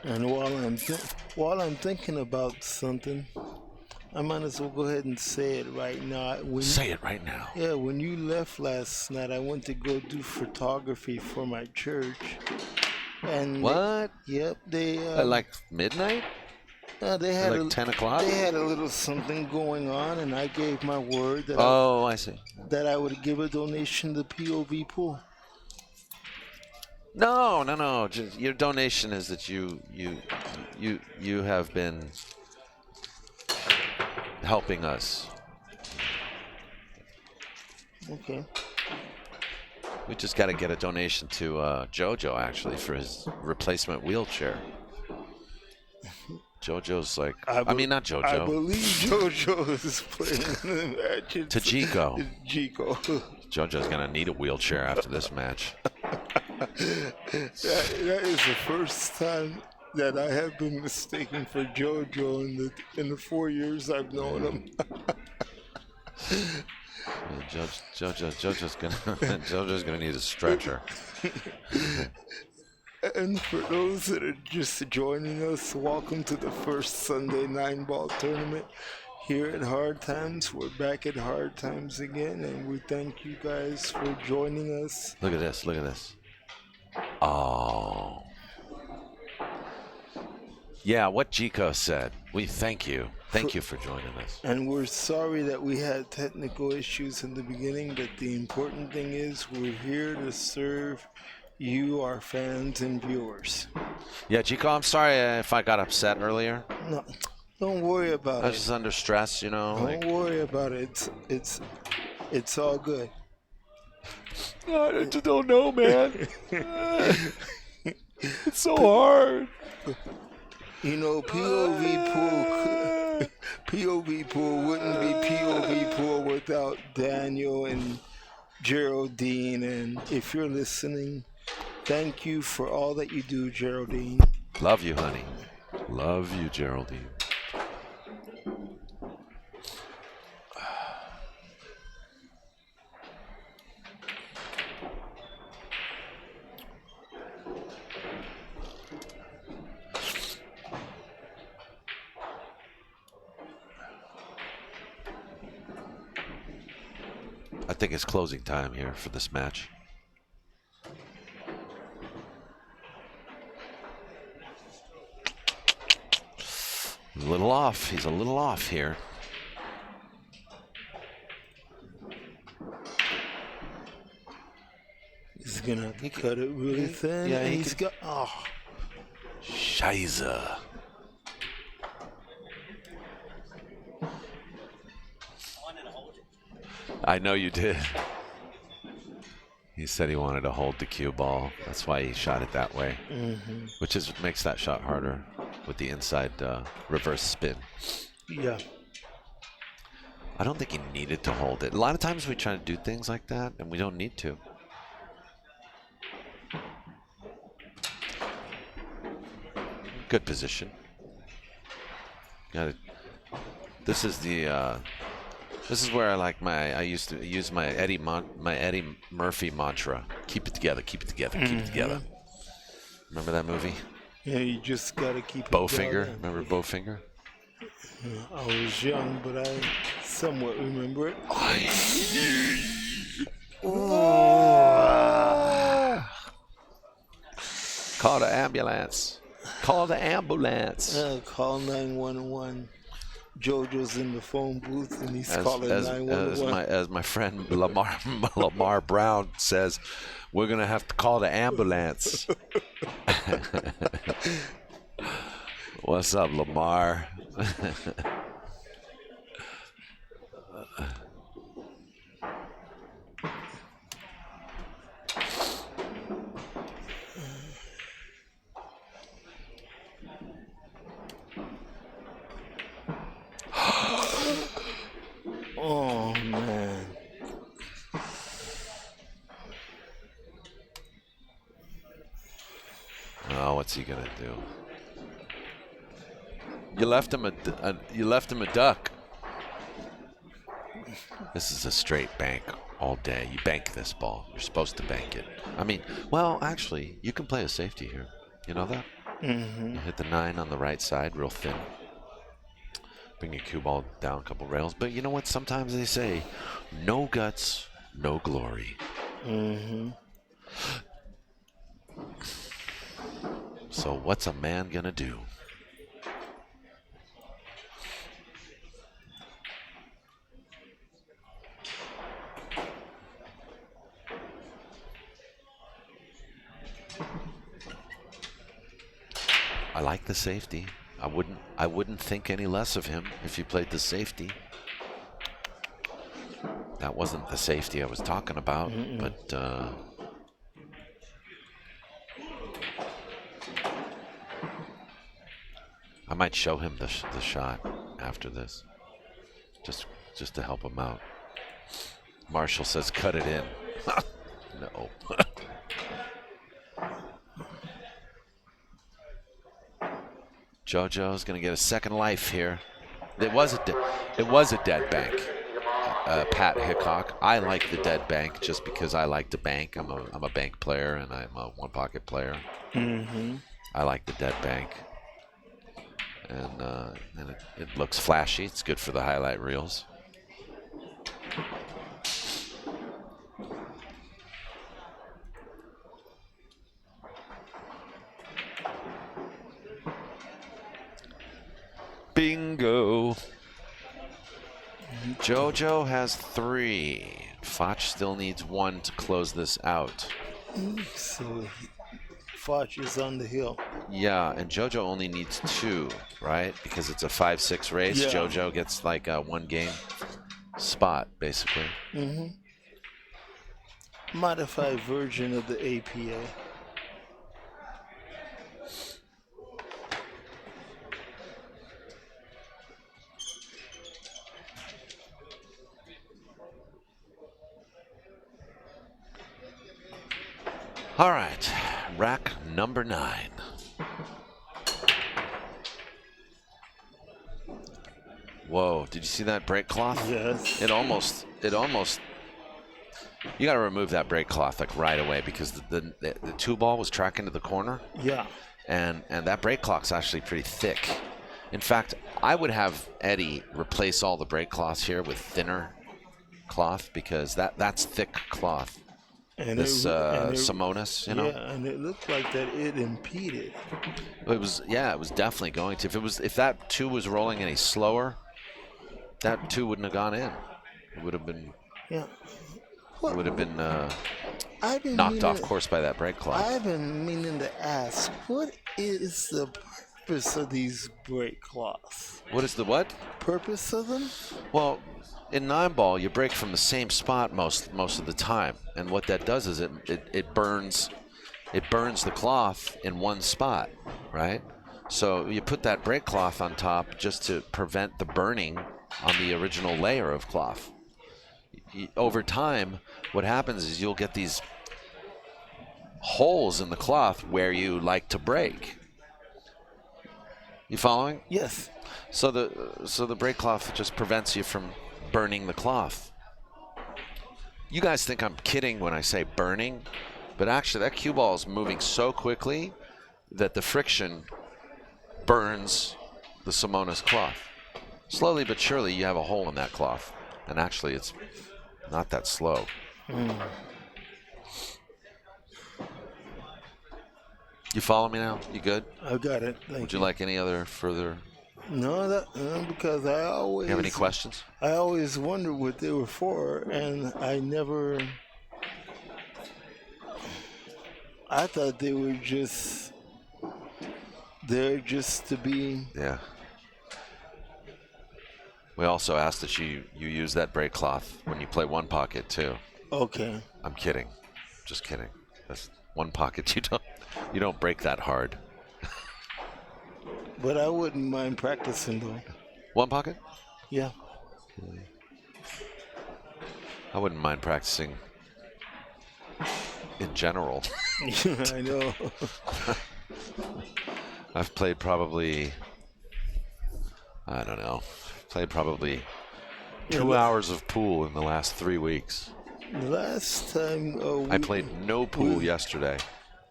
And while I'm thinking about something, I might as well go ahead and say it right now. Say it right now. Yeah, when you left last night, I went to go do photography for my church. And what? Yep, they at like midnight? They had like 10 o'clock? They had a little something going on, and I gave my word that I see. That I would give a donation to POVPOOL. No. Just, your donation is that you have been helping us. Okay. We just got to get a donation to JoJo actually for his replacement wheelchair. JoJo's like, I mean, not JoJo. I believe JoJo is playing in the match. To Jico. Jico. JoJo's going to need a wheelchair after this match. That is the first time that I have been mistaken for JoJo in the 4 years I've known him. JoJo's gonna need a stretcher. And for those that are just joining us, welcome to the first Sunday 9-ball tournament here at Hard Times. We're back at Hard Times again, and we thank you guys for joining us. Look at this. Look at this. Oh. Yeah, what Jico said. We thank you. Thank you for joining us. And we're sorry that we had technical issues in the beginning, but the important thing is we're here to serve you, our fans and viewers. Yeah, Jico, I'm sorry if I got upset earlier. No, don't worry about it. I was just under stress, you know. Don't worry about it. It's all good. I just don't know, man. It's so hard. You know, POVPOOL wouldn't be POVPOOL without Daniel and Geraldine. And if you're listening, thank you for all that you do, Geraldine. Love you, honey. Love you, Geraldine. I think it's closing time here for this match. A little off. He's a little off here. He's gonna cut it really thin. Yeah, and he's got. Oh, Scheiße. I know you did. He said he wanted to hold the cue ball. That's why he shot it that way, which makes that shot harder with the inside reverse spin. Yeah. I don't think he needed to hold it. A lot of times we try to do things like that, and we don't need to. Good position. Got it. This is the. This is where I used to use my Eddie Murphy mantra. Keep it together. Keep it together. Keep it together. Remember that movie? Yeah, you just gotta keep it Bowfinger. together. Remember Bowfinger? I was young, but I somewhat remember it. Call the ambulance. Call the ambulance. Call 911. JoJo's in the phone booth and he's calling 911. As my friend Lamar Brown says, we're gonna have to call the ambulance. What's up, Lamar? Oh, man. Oh, what's he gonna do? You left him a duck. This is a straight bank all day. You bank this ball. You're supposed to bank it. I mean, well, actually, you can play a safety here. You know that? You hit the 9 on the right side, real thin. Bring your cue ball down a couple rails. But you know what? Sometimes they say, no guts, no glory. So what's a man gonna do? I like the safety. I wouldn't think any less of him if he played the safety. That wasn't the safety I was talking about, but I might show him the shot after this, just to help him out. Marshall says, "Cut it in." No. JoJo's gonna get a second life here. It was a dead bank. Pat Hickok. I like the dead bank just because I like to bank. I'm a bank player and I'm a one pocket player. I like the dead bank, and it looks flashy. It's good for the highlight reels. Bingo. JoJo has 3. Fach still needs 1 to close this out. So Fach is on the hill. Yeah, and JoJo only needs 2, right? Because it's a 5-6 race. Yeah. JoJo gets like a 1-game spot, basically. Modified version of the APA. All right, rack number 9. Whoa, did you see that brake cloth? Yes. It almost, you got to remove that brake cloth like right away because the 2 ball was tracking to the corner. Yeah. And that brake cloth's actually pretty thick. In fact, I would have Eddie replace all the brake cloths here with thinner cloth because that's thick cloth. And this Simonis, you know. Yeah, and it looked like that it impeded. It was definitely going to. If that 2 was rolling any slower, that 2 wouldn't have gone in. It would have been. Yeah. It would have been knocked knocked off course by that brake cloth. I've been meaning to ask, what is the purpose of these break cloths? What is the what? Purpose of them? Well, in 9-ball, you break from the same spot most of the time, and what that does is it burns the cloth in one spot, right? So you put that break cloth on top just to prevent the burning on the original layer of cloth. Over time, what happens is you'll get these holes in the cloth where you like to break. You following? Yes. So the break cloth just prevents you from burning the cloth. You guys think I'm kidding when I say burning, but actually that cue ball is moving so quickly that the friction burns the Simonis cloth. Slowly but surely you have a hole in that cloth, and actually it's not that slow. You follow me now? You good? I got it. Would you like any other further? No, because I always. You have any questions? I always wondered what they were for, and I never. I thought they were just. They're just to be. Yeah. We also asked that you use that break cloth when you play one pocket too. Okay. I'm kidding. Just kidding. That's one pocket. You don't break that hard. But I wouldn't mind practicing though. One pocket? Yeah. I wouldn't mind practicing in general. I know. I've played probably, I don't know, played probably 2 hours of pool in the last 3 weeks. Last time I played no pool yesterday.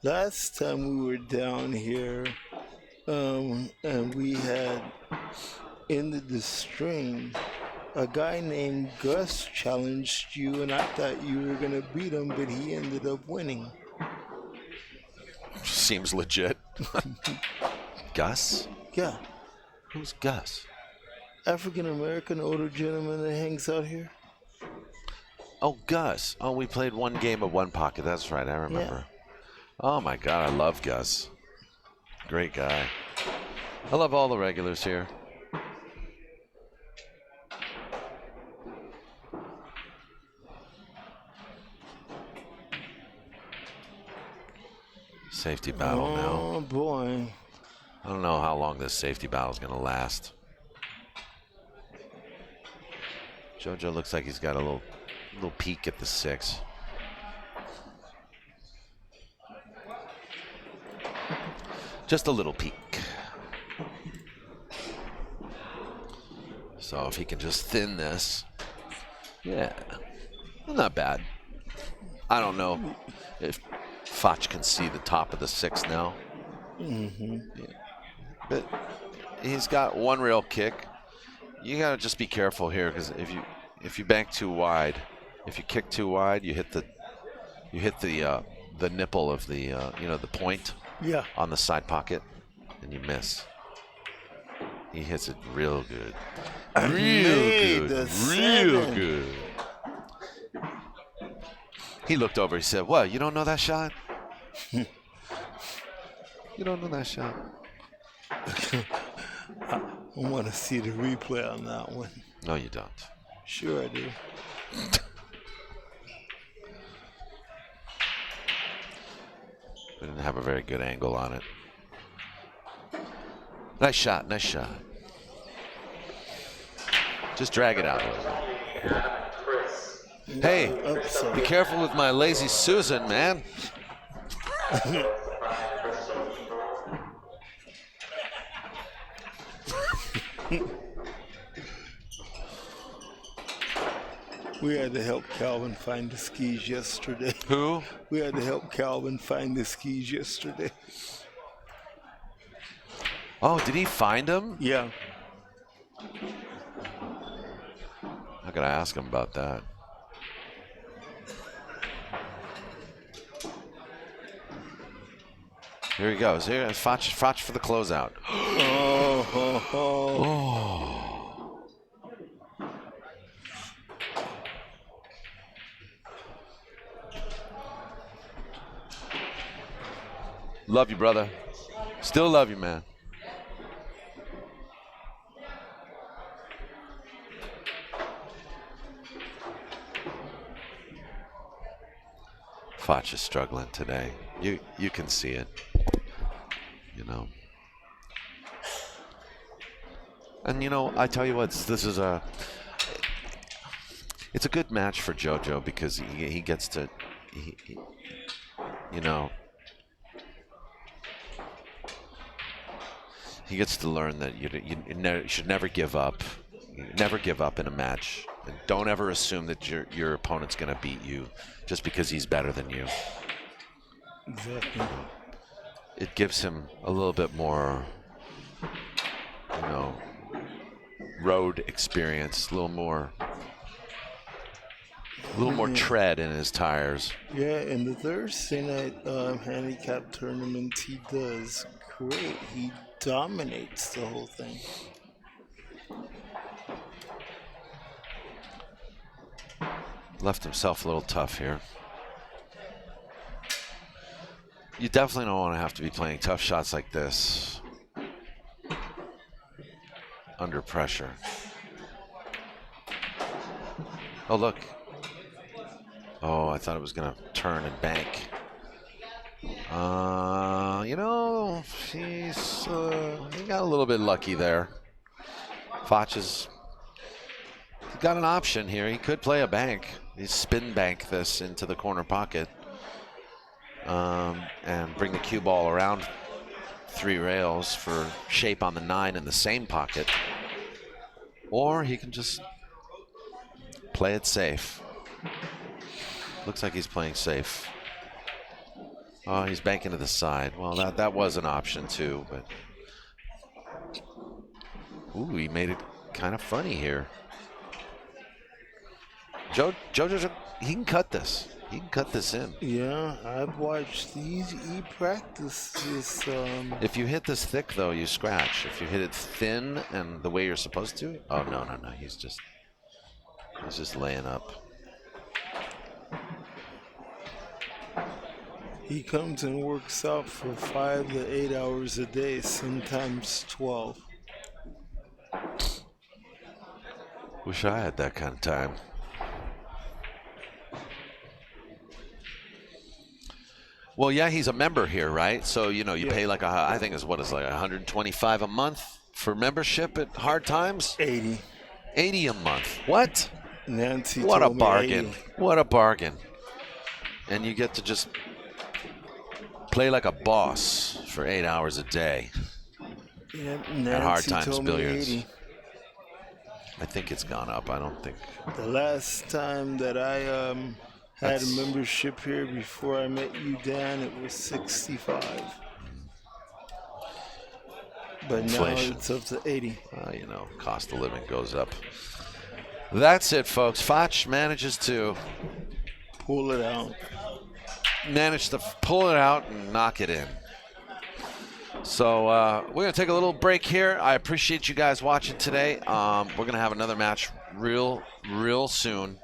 Last time we were down here, and we had ended the string, a guy named Gus challenged you, and I thought you were gonna beat him, but he ended up winning. Seems legit. Gus? Yeah. Who's Gus? African American older gentleman that hangs out here. Oh, Gus. Oh, we played one game of one pocket. That's right. I remember. Oh, my God. I love Gus. Great guy. I love all the regulars here. Safety battle now. Oh, boy. I don't know how long this safety battle is going to last. JoJo looks like he's got a little peek at the 6. Just a little peek. So if he can just thin this, yeah, not bad. I don't know if Fach can see the top of the 6 now. Mm-hmm. Yeah. But he's got one real kick. You gotta just be careful here, because if you bank too wide, if you kick too wide, you hit the nipple of the the point on the side pocket, and you miss. He hits it real good, real good. He looked over. He said, "What? You don't know that shot? You don't know that shot." I want to see the replay on that one. No, you don't. Sure I do. We didn't have a very good angle on it. Nice shot, nice shot. Just drag it out a little bit. Hey, be careful with my lazy Susan, man. We had to help Calvin find the skis yesterday. Who? We had to help Calvin find the skis yesterday. Oh, did he find them? Yeah. I gotta ask him about that. Here he goes. Here, Fach for the closeout. Oh. Love you, brother. Still love you, man. Fach is struggling today. You can see it, you know. And you know, I tell you what, it's a good match for JoJo because he gets to, you know, he gets to learn that you should never give up. You never give up in a match. And don't ever assume that your opponent's going to beat you just because he's better than you. Exactly. It gives him a little bit more, you know, road experience, a little more tread in his tires. Yeah, in the Thursday night handicap tournament, he does great. He dominates the whole thing. Left himself a little tough here. You definitely don't want to have to be playing tough shots like this under pressure. Oh, look. Oh, I thought it was going to turn and bank. You know, he got a little bit lucky there. Fach has got an option here. He could play a bank. He spin bank this into the corner pocket and bring the cue ball around 3 rails for shape on the 9 in the same pocket. Or he can just play it safe. Looks like he's playing safe. Oh, he's banking to the side. Well, that was an option too, but ooh, he made it kind of funny here. JoJo, he can cut this. He can cut this in. Yeah, I've watched he practice this. If you hit this thick, though, you scratch. If you hit it thin and the way you're supposed to, oh no, he's just laying up. He comes and works out for 5 to 8 hours a day, sometimes 12. Wish I had that kind of time. Well, yeah, he's a member here, right? So, you know, you pay like I think it's like 125 a month for membership at Hard Times? 80. 80 a month. What? Nancy What a told me bargain. 80. What a bargain. And you get to just play like a boss for 8 hours a day Yeah, at Hard Nancy Times told me Billiards. 80. I think it's gone up. I don't think. The last time that I had a membership here before I met you, Dan, it was 65. But Inflation. now it's up to 80. You know, cost of living goes up. That's it, folks. Fach manages to Pull it out. pull it out and knock it in. So we're going to take a little break here. I appreciate you guys watching today. We're going to have another match real soon.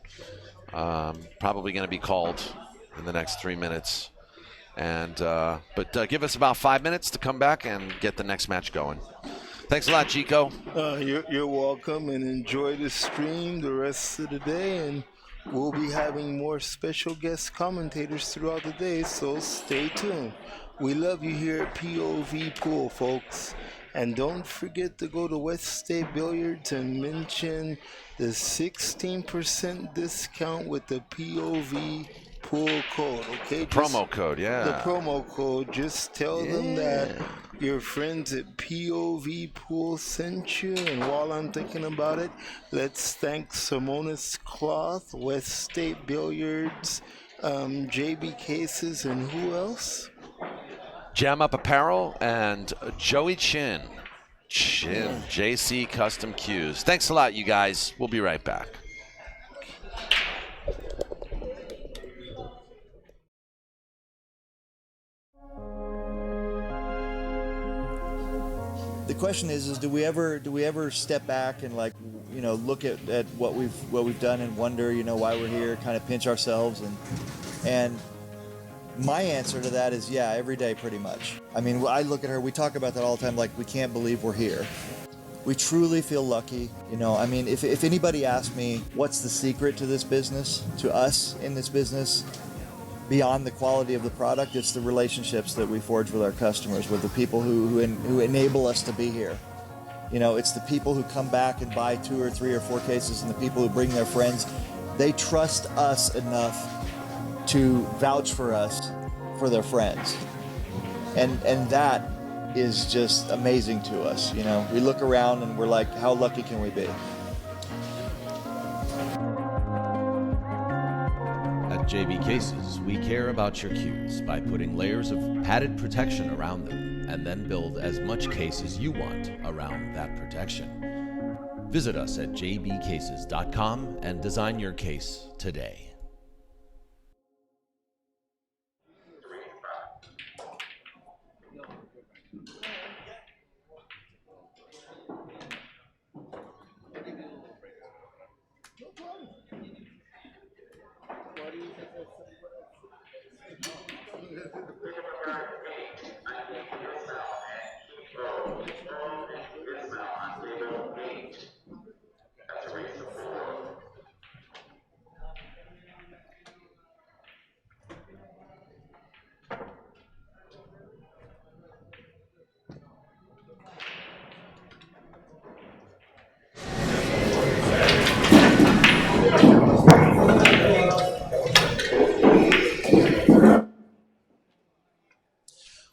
Probably going to be called in the next 3 minutes. But give us about 5 minutes to come back and get the next match going. Thanks a lot, Chico. You're welcome, and enjoy the stream the rest of the day. And we'll be having more special guest commentators throughout the day, so stay tuned. We love you here at POVPOOL, folks. And don't forget to go to West State Billiards and mention the 16% discount with the POVPOOL code, okay? Promo code, yeah. The promo code. Just tell them that your friends at POVPOOL sent you. And while I'm thinking about it, let's thank Simona's Cloth, West State Billiards, JB Cases, and who else? Jam Up Apparel and Joey Chin, JC Custom Cues. Thanks a lot, you guys. We'll be right back. The question is do we ever step back and look at what we've done and wonder, why we're here, kind of pinch ourselves and my answer to that is yeah, every day pretty much. I mean, I look at her, we talk about that all the time, like we can't believe we're here. We truly feel lucky. I mean, if anybody asked me what's the secret to this business, to us in this business, beyond the quality of the product, it's the relationships that we forge with our customers, with the people who enable us to be here. You know, it's the people who come back and buy 2 or 3 or 4 cases, and the people who bring their friends. They trust us enough to vouch for us for their friends. And that is just amazing to us. You know, we look around and we're like, how lucky can we be? At JB Cases, we care about your cues by putting layers of padded protection around them and then build as much case as you want around that protection. Visit us at jbcases.com and design your case today.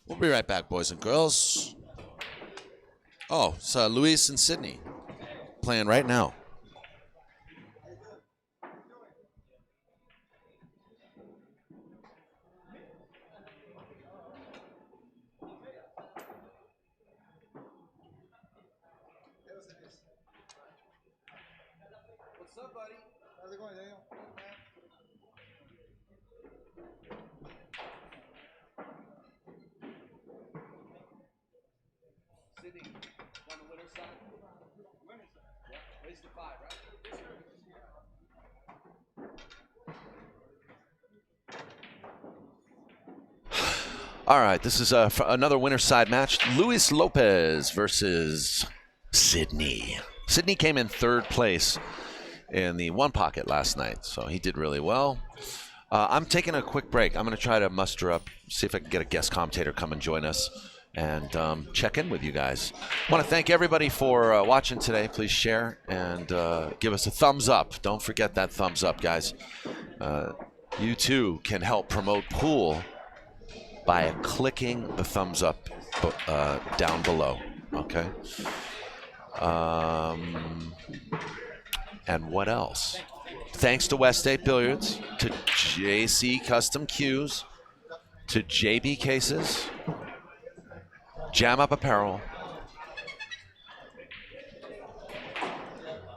We'll be right back, boys and girls. Oh, so Luis and Sydney playing right now. What's up, buddy? How's it going, Daniel? Sydney, on the winner's side? Winner's side. Yeah, raise to 5, right? All right, this is another winner's side match. Luis Lopez versus Sydney. Sydney came in 3rd place in the one pocket last night, so he did really well. I'm taking a quick break. I'm going to try to muster up, see if I can get a guest commentator come and join us and check in with you guys. I want to thank everybody for watching today. Please share and give us a thumbs up. Don't forget that thumbs up, guys. You too can help promote Pool by clicking the thumbs up down below, okay? And what else? Thanks to West State Billiards, to JC Custom Cues, to JB Cases, Jam Up Apparel,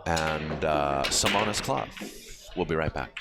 and Simona's Club. We'll be right back.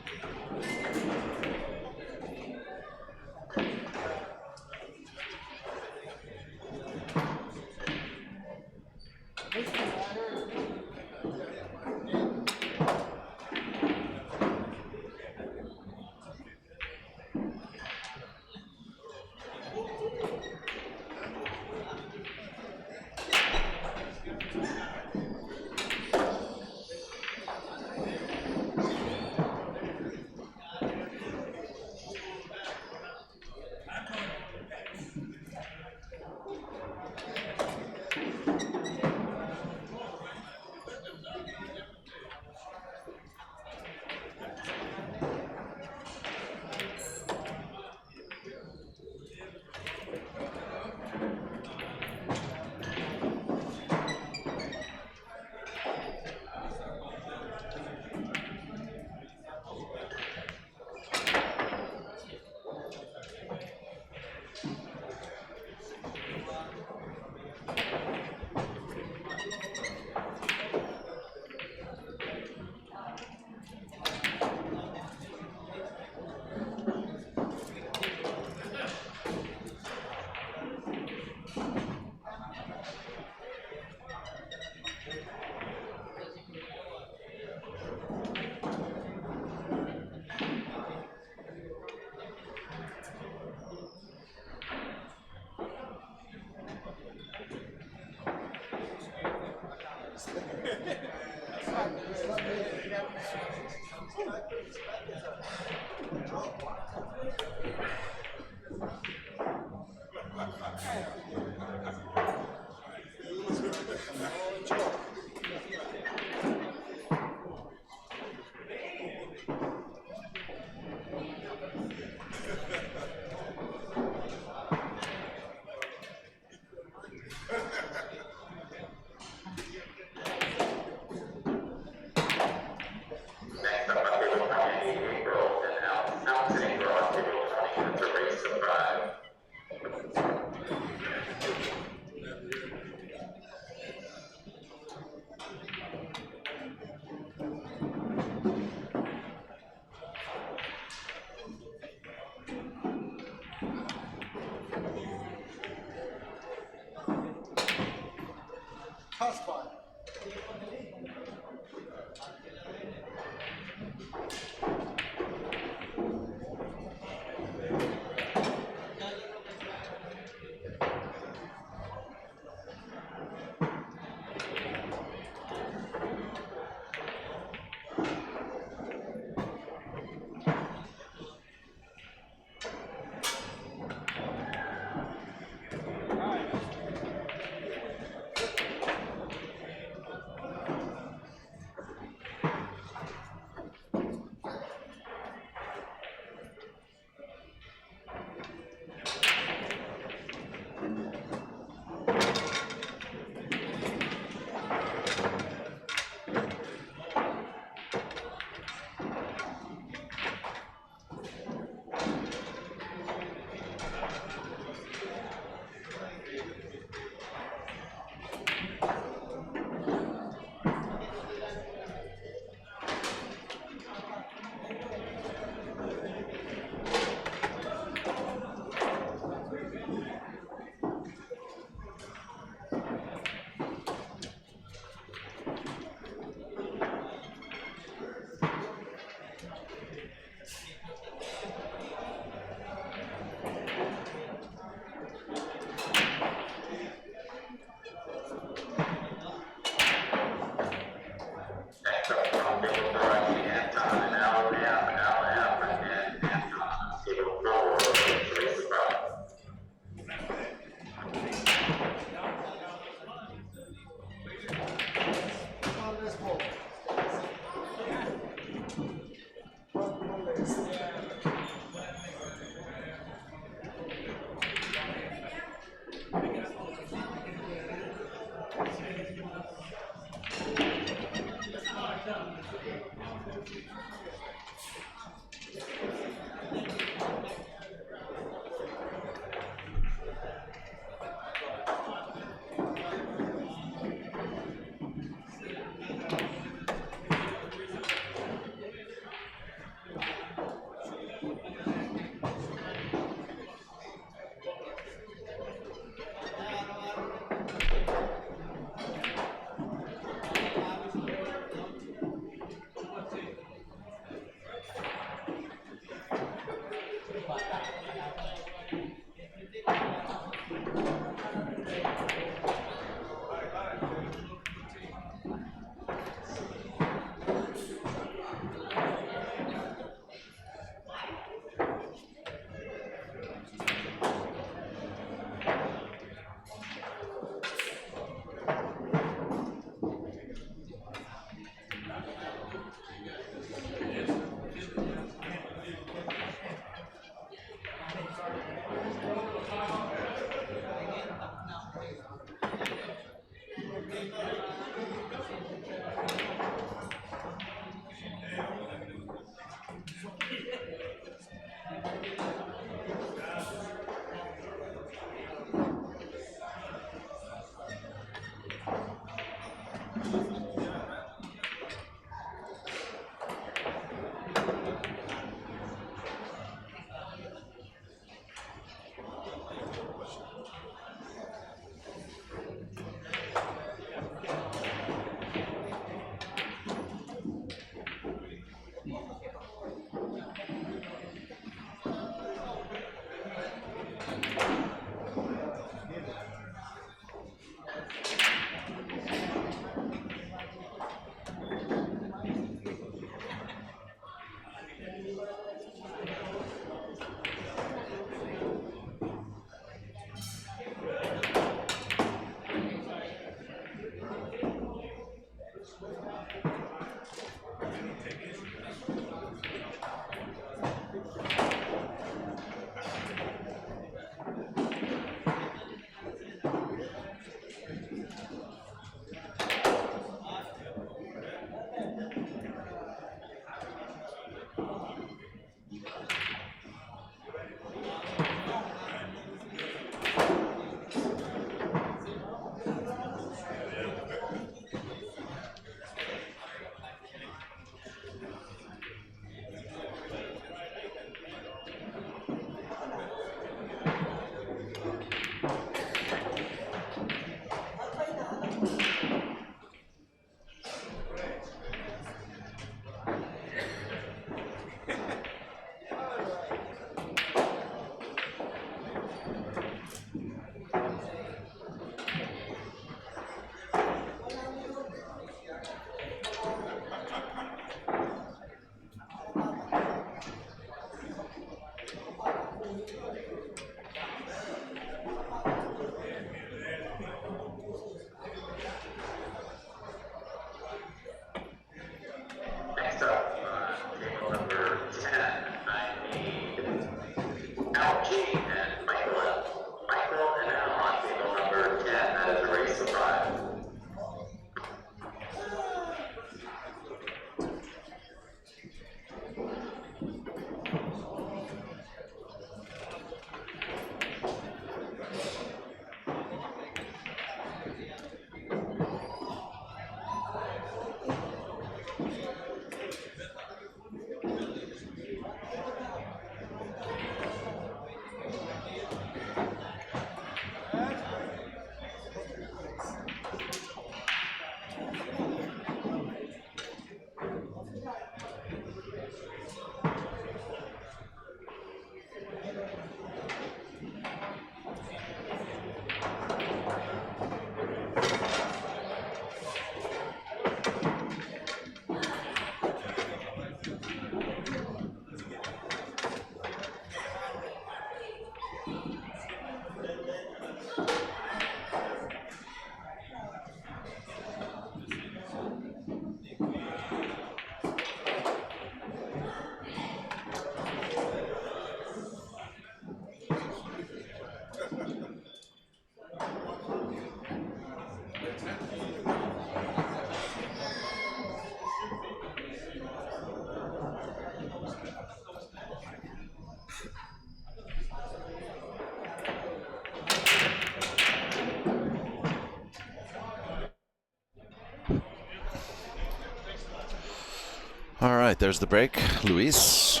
right, there's the break. Luis.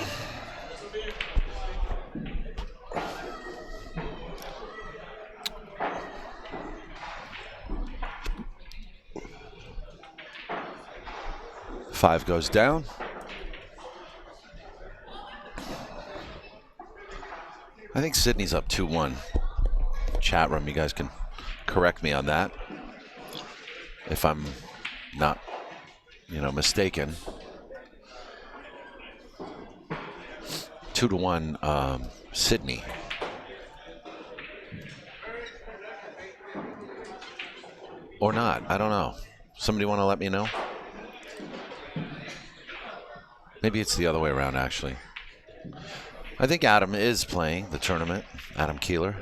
Five goes down. I think Sydney's up 2-1. Chat room, you guys can correct me on that if I'm not, mistaken. 2-1, Sydney. Or not, I don't know. Somebody want to let me know? Maybe it's the other way around, actually. I think Adam is playing the tournament, Adam Keeler.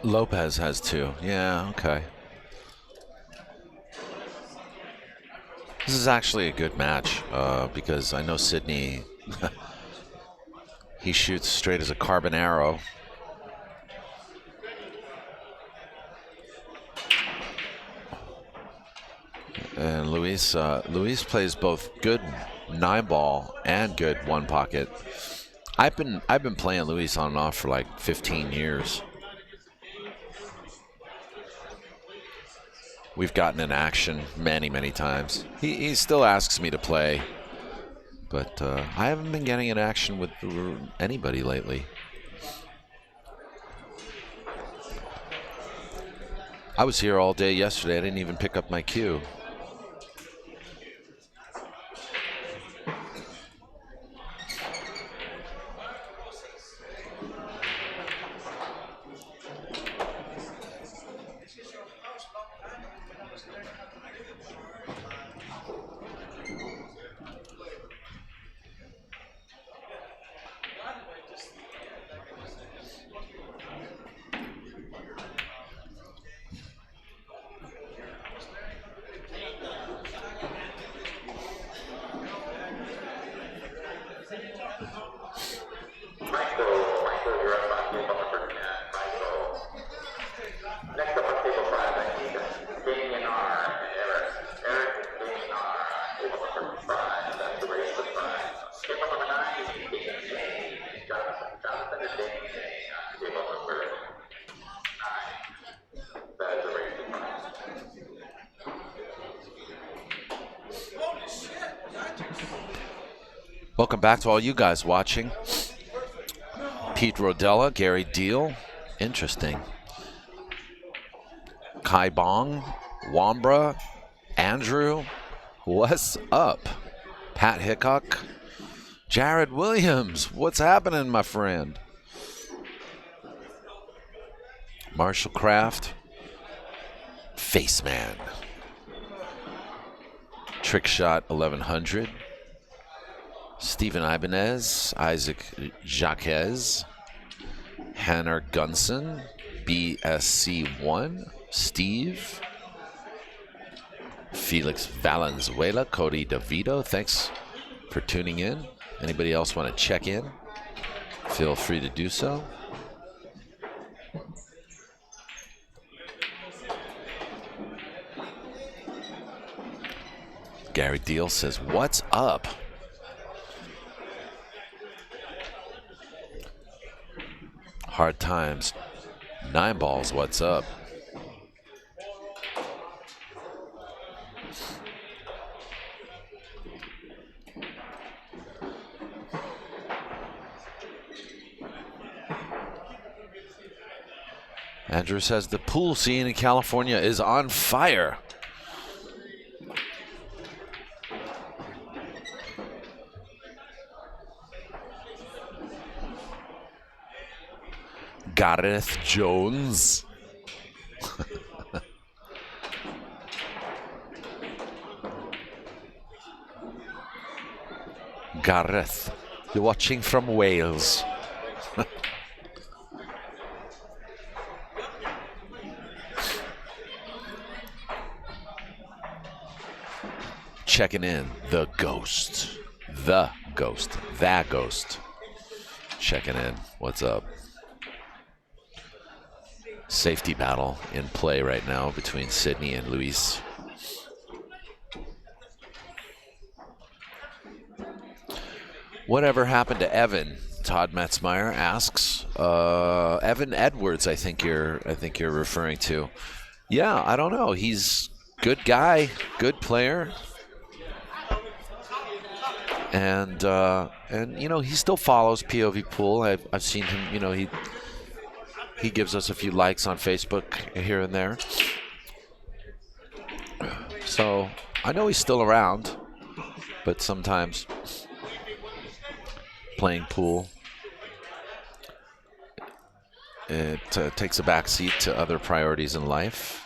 Lopez has 2. Yeah, okay. This is actually a good match because I know Sydney, he shoots straight as a carbon arrow. And Luis plays both good 9-ball and good 1-pocket. I've been playing Luis on and off for like 15 years. We've gotten in action many, many times. He still asks me to play, but I haven't been getting in action with anybody lately. I was here all day yesterday. I didn't even pick up my cue. Welcome back to all you guys watching. Pete Rodella, Gary Deal. Interesting. Kai Bong, Wambra, Andrew. What's up? Pat Hickok. Jared Williams. What's happening, my friend? Marshall Kraft. Faceman. Trick Shot 1100. Stephen Ibanez, Isaac Jaquez, Hanner Gunson, BSC1, Steve, Felix Valenzuela, Cody DeVito. Thanks for tuning in. Anybody else want to check in? Feel free to do so. Gary Deal says, "What's up?" Hard times. 9 balls, what's up? Andrew says the pool scene in California is on fire. Gareth Jones. Gareth, you're watching from Wales. Checking in, the ghost. That ghost. Checking in, what's up? Safety battle in play right now between Sydney and Luis. Whatever happened to Evan? Todd Metzmeyer asks. Evan Edwards, I think you're referring to. Yeah, I don't know. He's good guy, good player, and you know, he still follows POVPOOL. I've seen him. You know, he gives us a few likes on Facebook here and there. So I know he's still around, but sometimes playing pool, it takes a backseat to other priorities in life.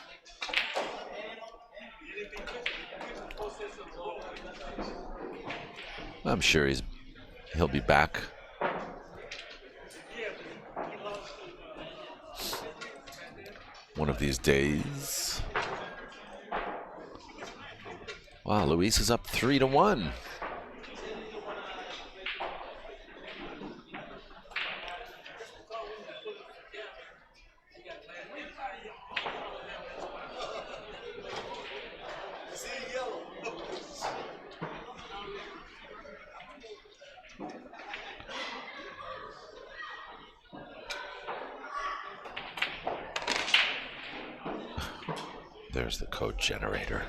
I'm sure he'll be back. One of these days. Wow, Luis is up 3-1. There's the code generator.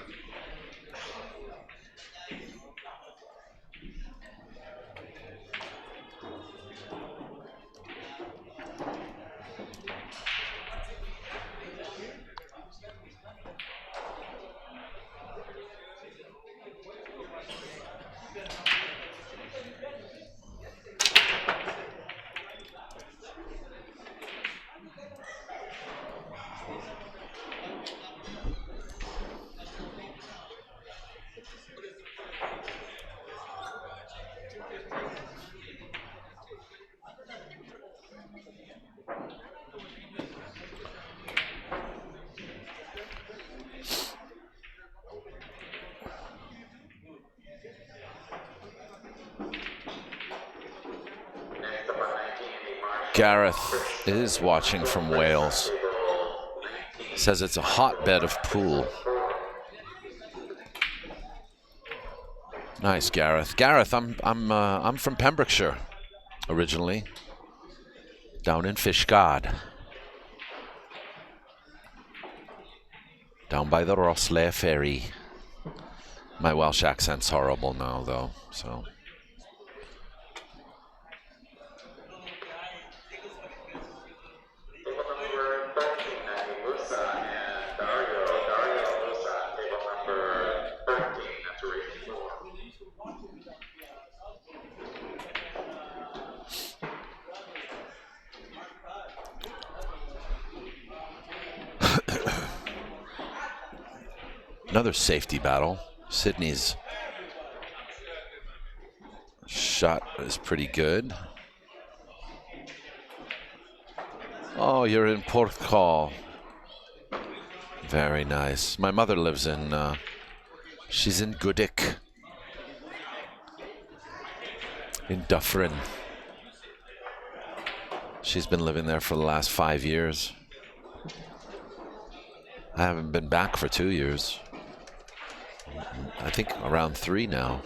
Gareth is watching from Wales. Says it's a hotbed of pool. Nice, Gareth. Gareth, I'm from Pembrokeshire originally, down in Fishguard, down by the Rosslare Ferry. My Welsh accent's horrible now, though, so. Another safety battle. Sydney's shot is pretty good. Oh, you're in Porthcawl. Very nice. My mother lives in, she's in Goodick, in Dufferin. She's been living there for the last 5 years. I haven't been back for 2 years. I think around 3 now.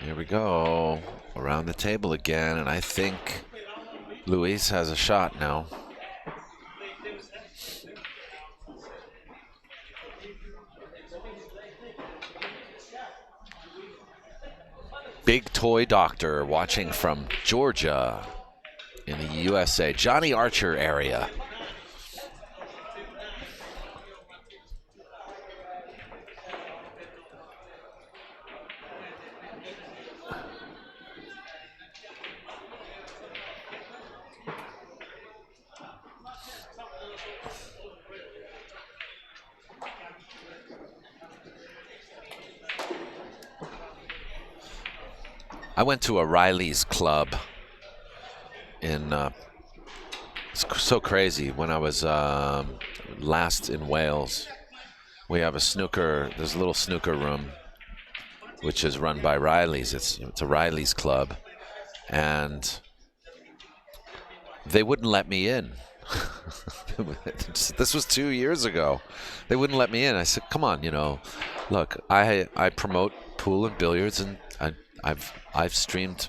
Here we go, around the table again, and I think Luis has a shot now. big toy doctor watching from Georgia in the USA, Johnny Archer area. I went to a Riley's club in, it's so crazy, when I was last in Wales. We have a snooker, there's a little snooker room, which is run by Riley's. It's a Riley's club. And they wouldn't let me in. This was 2 years ago. They wouldn't let me in. I said, come on, you know, look, I promote pool and billiards, and I've streamed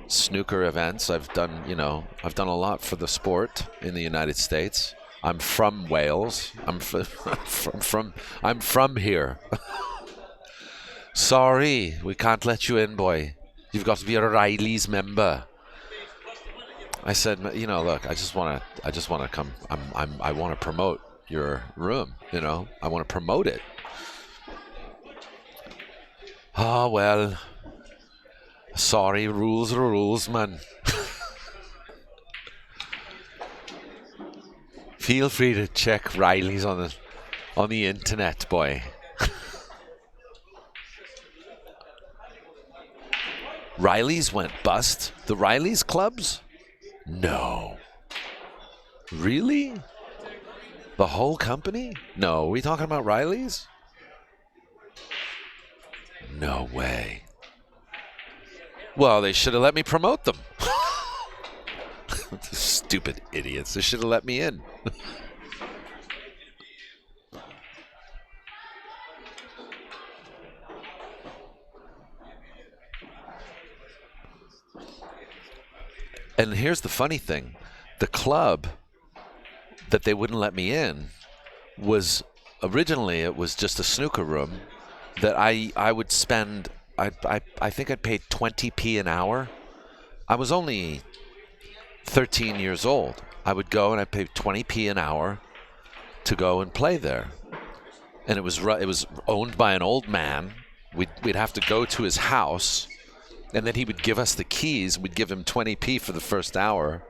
snooker events. I've done, you know, I've done a lot for the sport in the United States. I'm from Wales. I'm from here. Sorry, we can't let you in, boy. You've got to be a Riley's member. I said, you know, look, I just want to come. I want to promote your room. You know, I want to promote it. Oh, well, sorry, rules are rules, man. Feel free to check Riley's on the internet, boy. Riley's went bust? The Riley's clubs? No. Really? The whole company? No, are we talking about Riley's? No way. Well, they should have let me promote them. Stupid idiots. They should have let me in. And here's the funny thing. The club that they wouldn't let me in was, originally it was just a snooker room that I would spend, I think I'd paid 20p an hour. I was only 13 years old. I would go and I paid 20p an hour to go and play there. And it was owned by an old man. We'd have to go to his house, and then he would give us the keys. We'd give him 20p for the first hour.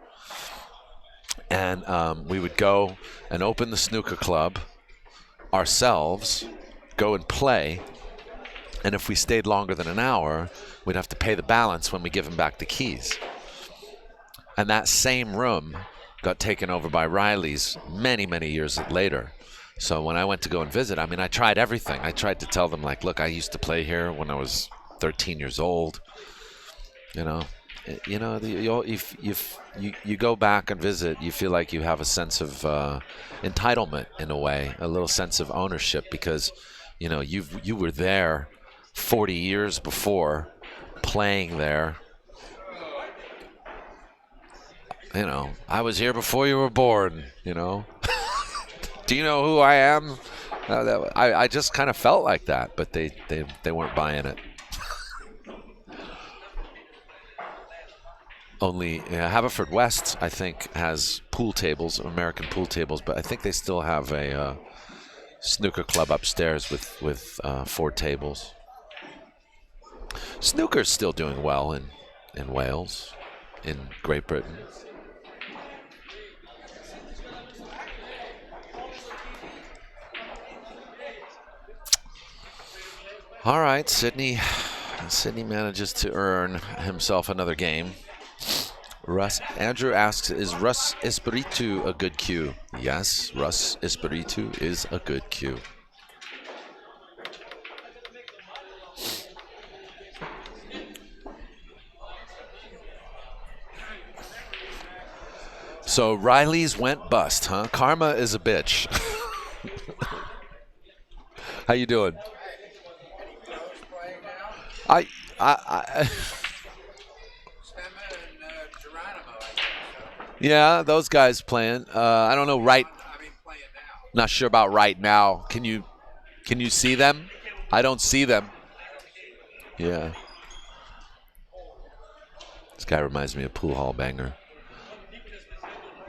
And we would go and open the snooker club ourselves, go and play. And if we stayed longer than an hour, we'd have to pay the balance when we give him back the keys. And that same room got taken over by Riley's many, many years later. So when I went to go and visit, I mean, I tried everything. I tried to tell them, like, look, I used to play here when I was 13 years old. You know, if you go back and visit, you feel like you have a sense of entitlement in a way, a little sense of ownership, because, you know, you were there 40 years before, playing there. You know, I was here before you were born, you know. Do you know who I am? I just kind of felt like that, but they weren't buying it. Only Haverfordwest, I think, has pool tables, American pool tables, but I think they still have a snooker club upstairs with 4 tables. Snooker's still doing well in Wales, in Great Britain. All right, Sydney manages to earn himself another game. Andrew asks, is Russ Espiritu a good cue? Yes, Russ Espiritu is a good cue. So Riley's went bust, huh? Karma is a bitch. How you doing? I yeah, those guys playing. I don't know right. Not sure about right now. Can you see them? I don't see them. Yeah. This guy reminds me of Pool Hall Banger.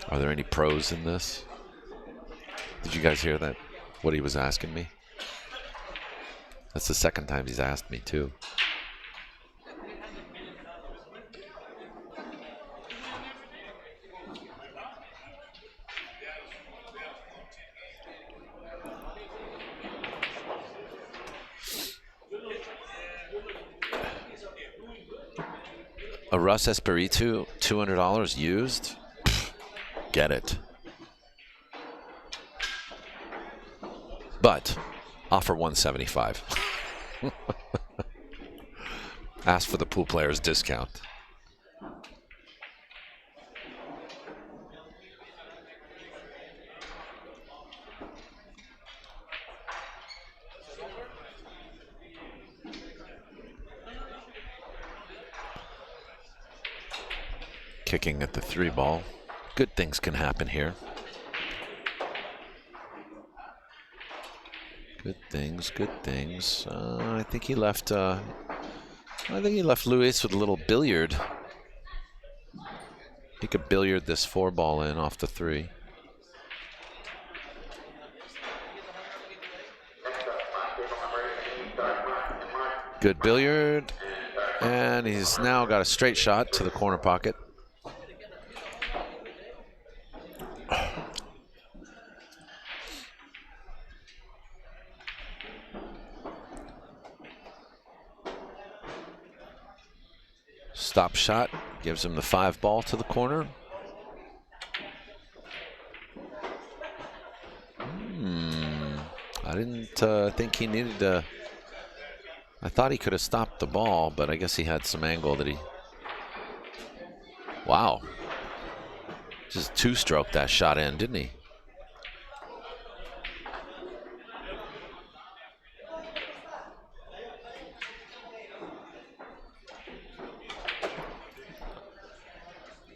Are there any pros in this? Did you guys hear that? What he was asking me? That's the second time he's asked me too. A Russ Espiritu, $200 used? Get it. But offer $175. Ask for the pool player's discount. Kicking at the 3 ball. Good things can happen here. Good things, good things. I think he left. I think he left Luis with a little billiard. He could billiard this 4 ball in off the 3. Good billiard, and he's now got a straight shot to the corner pocket. Stop shot gives him the 5 ball to the corner. I didn't think he needed to. I thought he could have stopped the ball, but I guess he had some angle that he. Wow. Just 2-stroke that shot in, didn't he?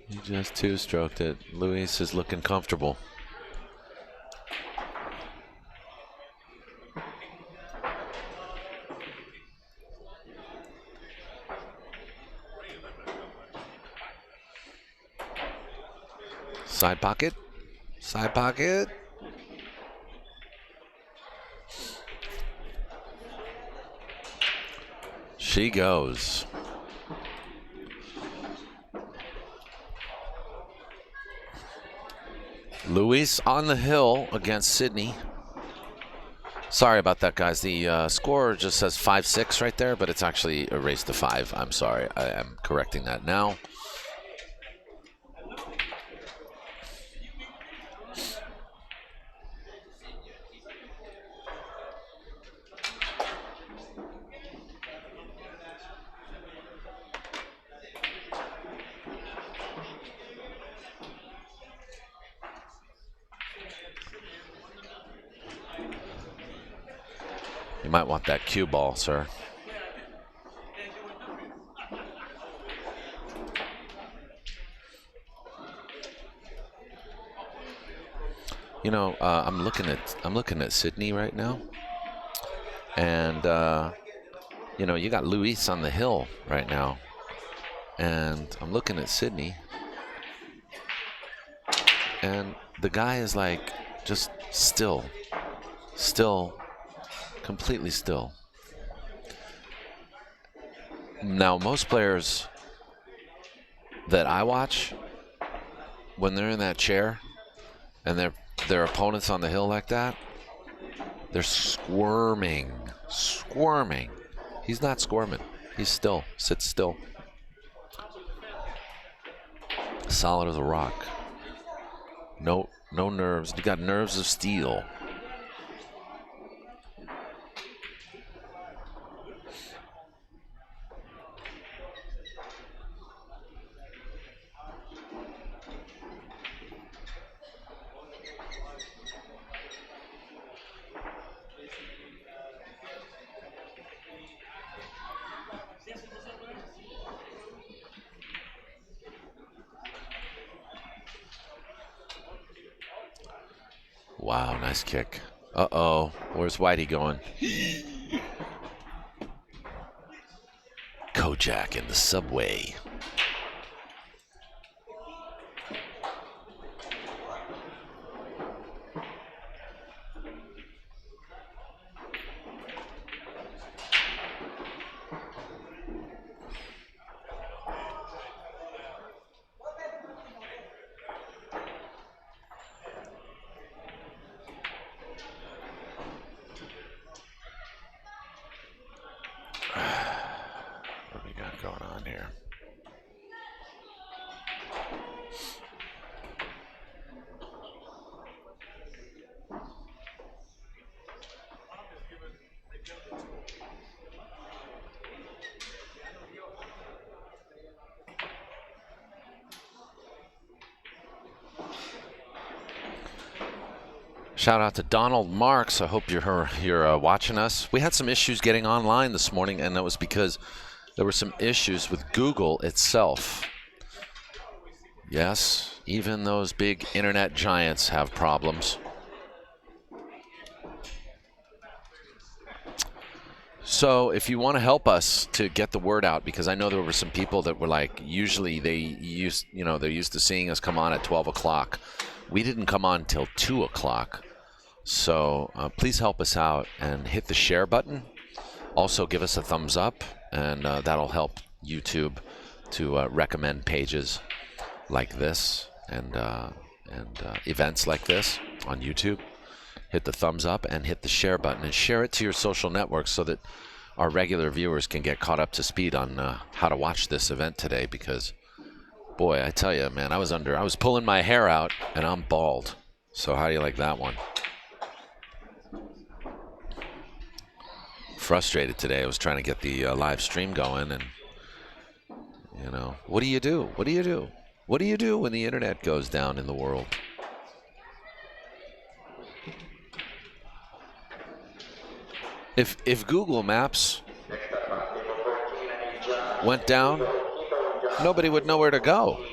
He just 2-stroked it. Luis is looking comfortable. Side pocket. Side pocket. She goes. Luis on the hill against Sydney. Sorry about that, guys. The score just says 5-6 right there, but it's actually erased to 5. I'm sorry. I am correcting that now. You might want that cue ball, sir. You know, I'm looking at Sydney right now, and you know, you got Luis on the hill right now, and I'm looking at Sydney, and the guy is like just still, completely still. Now, most players that I watch, when they're in that chair and their opponents on the hill like that, they're squirming. He's not squirming. He's still. Sits still. Solid as a rock. No nerves. You got nerves of steel. Wow, nice kick. Uh-oh, where's Whitey going? Kojak in the subway. on here? Shout out to Donald Marks. I hope you're watching us. We had some issues getting online this morning, and that was because there were some issues with Google itself. Yes, even those big internet giants have problems. So if you want to help us to get the word out, because I know there were some people that were like, usually they're used to seeing us come on at 12 o'clock. We didn't come on till 2 o'clock. So please help us out and hit the share button. Also give us a thumbs up, and that'll help YouTube to recommend pages like this and events like this on YouTube. Hit the thumbs up and hit the share button and share it to your social networks so that our regular viewers can get caught up to speed on how to watch this event today, because boy, I tell you, man, I was pulling my hair out and I'm bald. So how do you like that one? Frustrated today. I was trying to get the live stream going, and what do you do? What do you do? What do you do when the internet goes down in the world? If Google Maps went down, nobody would know where to go.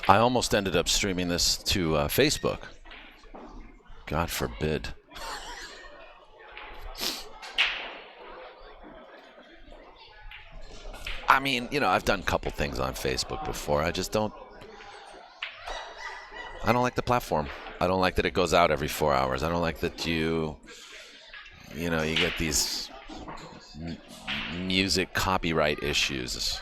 I almost ended up streaming this to Facebook. God forbid. I mean, I've done a couple things on Facebook before. I don't like the platform. I don't like that it goes out every 4 hours. I don't like that you get these music copyright issues.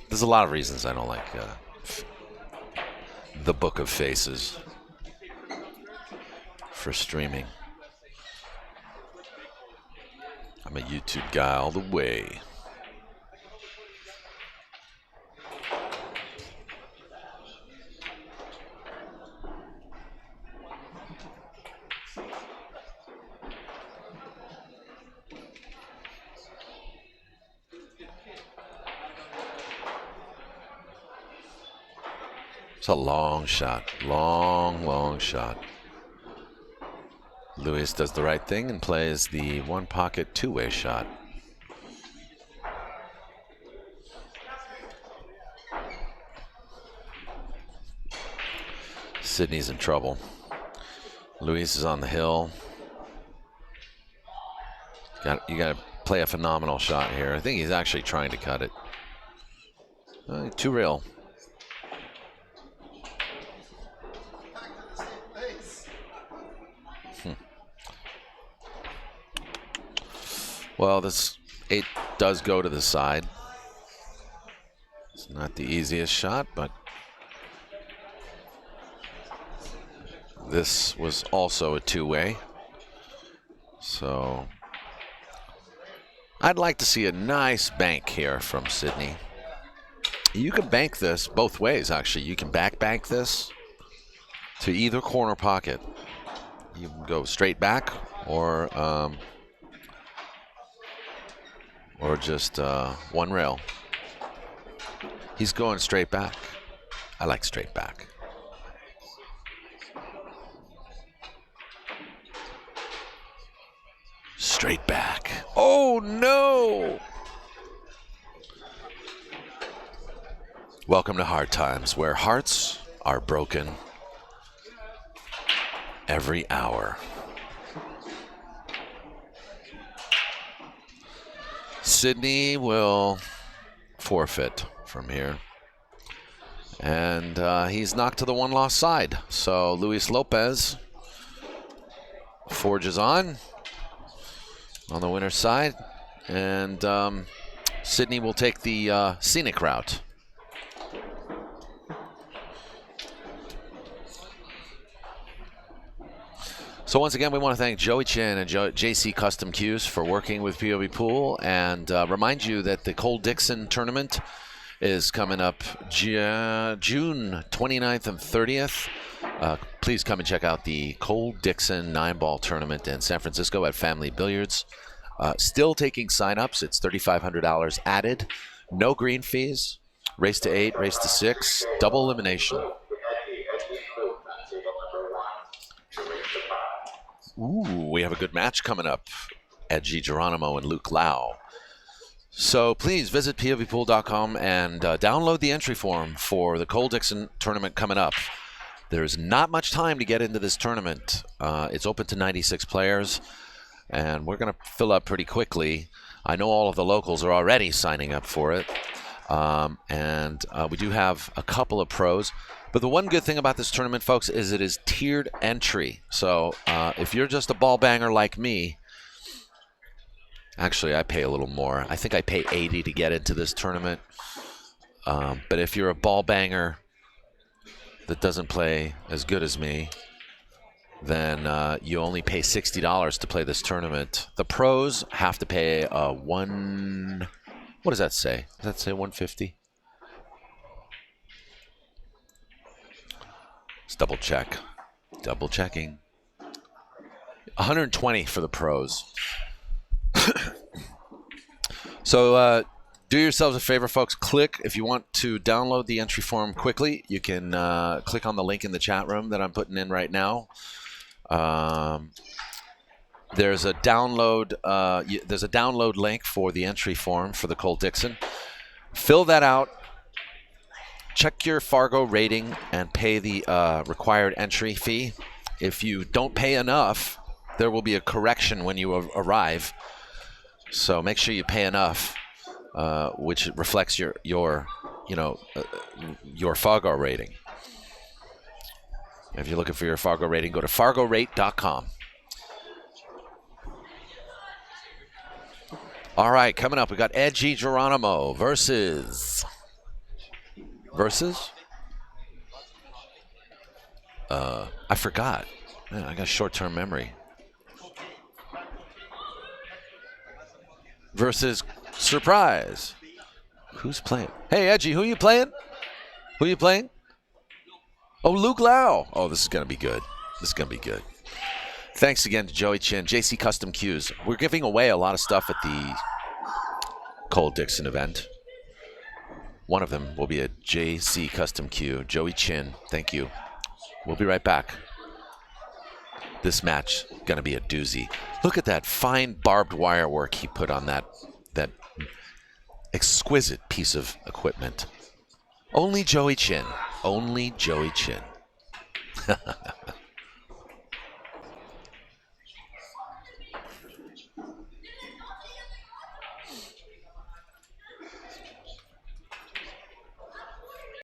There's a lot of reasons I don't like the Book of Faces for streaming. I'm a YouTube guy all the way. It's a long shot, long shot. Luis does the right thing and plays the one pocket two-way shot. Sydney's in trouble. Luis is on the hill. You got to play a phenomenal shot here. I think he's actually trying to cut it. Too real. Well, this 8 does go to the side. It's not the easiest shot, but this was also a two-way. So I'd like to see a nice bank here from Sydney. You can bank this both ways, actually. You can bank this to either corner pocket. You can go straight back or just one rail. He's going straight back. I like straight back. Straight back. Oh, no! Welcome to Hard Times, where hearts are broken every hour. Sydney will forfeit from here. And he's knocked to the one-loss side. So Luis Lopez forges on the winner's side. And Sydney will take the scenic route. So once again, we want to thank Joey Chin and JC Custom Cues for working with POVPOOL, and remind you that the Cole Dixon tournament is coming up June 29th and 30th. Please come and check out the Cole Dixon 9-ball tournament in San Francisco at Family Billiards. Still taking sign-ups. It's $3,500 added. No green fees. Race to 8, race to 6, double elimination. Ooh, we have a good match coming up. Edgy Geronimo and Luke Lau. So please visit POVPOOL.com and download the entry form for the Cole Dixon tournament coming up. There's not much time to get into this tournament. It's open to 96 players, and we're going to fill up pretty quickly. I know all of the locals are already signing up for it, and we do have a couple of pros. But the one good thing about this tournament, folks, is it is tiered entry. So if you're just a ball banger like me, actually I pay a little more. I think I pay $80 to get into this tournament. But if you're a ball banger that doesn't play as good as me, then you only pay $60 to play this tournament. The pros have to pay what does that say? Does that say $150? Let's double check. Double checking. $120 for the pros. So do yourselves a favor, folks. Click, if you want to download the entry form quickly, you can click on the link in the chat room that I'm putting in right now. There's a download link for the entry form for the Cole Dixon. Fill that out. Check your Fargo rating and pay the required entry fee. If you don't pay enough, there will be a correction when you arrive. So make sure you pay enough, which reflects your Fargo rating. If you're looking for your Fargo rating, go to fargorate.com. All right, coming up, we got Edgy Geronimo versus. I forgot. Man, I got short-term memory. Versus Surprise. Who's playing? Hey, Edgy, who you playing? Who you playing? Oh, Luke Lau. Oh, this is going to be good. This is going to be good. Thanks again to Joey Chin, JC Custom Cues. We're giving away a lot of stuff at the Cole Dixon event. One of them will be a JC Custom Cue. Joey Chin, thank you. We'll be right back. This match going to be a doozy. Look at that fine barbed wire work he put on that exquisite piece of equipment. Only Joey Chin. Only Joey Chin.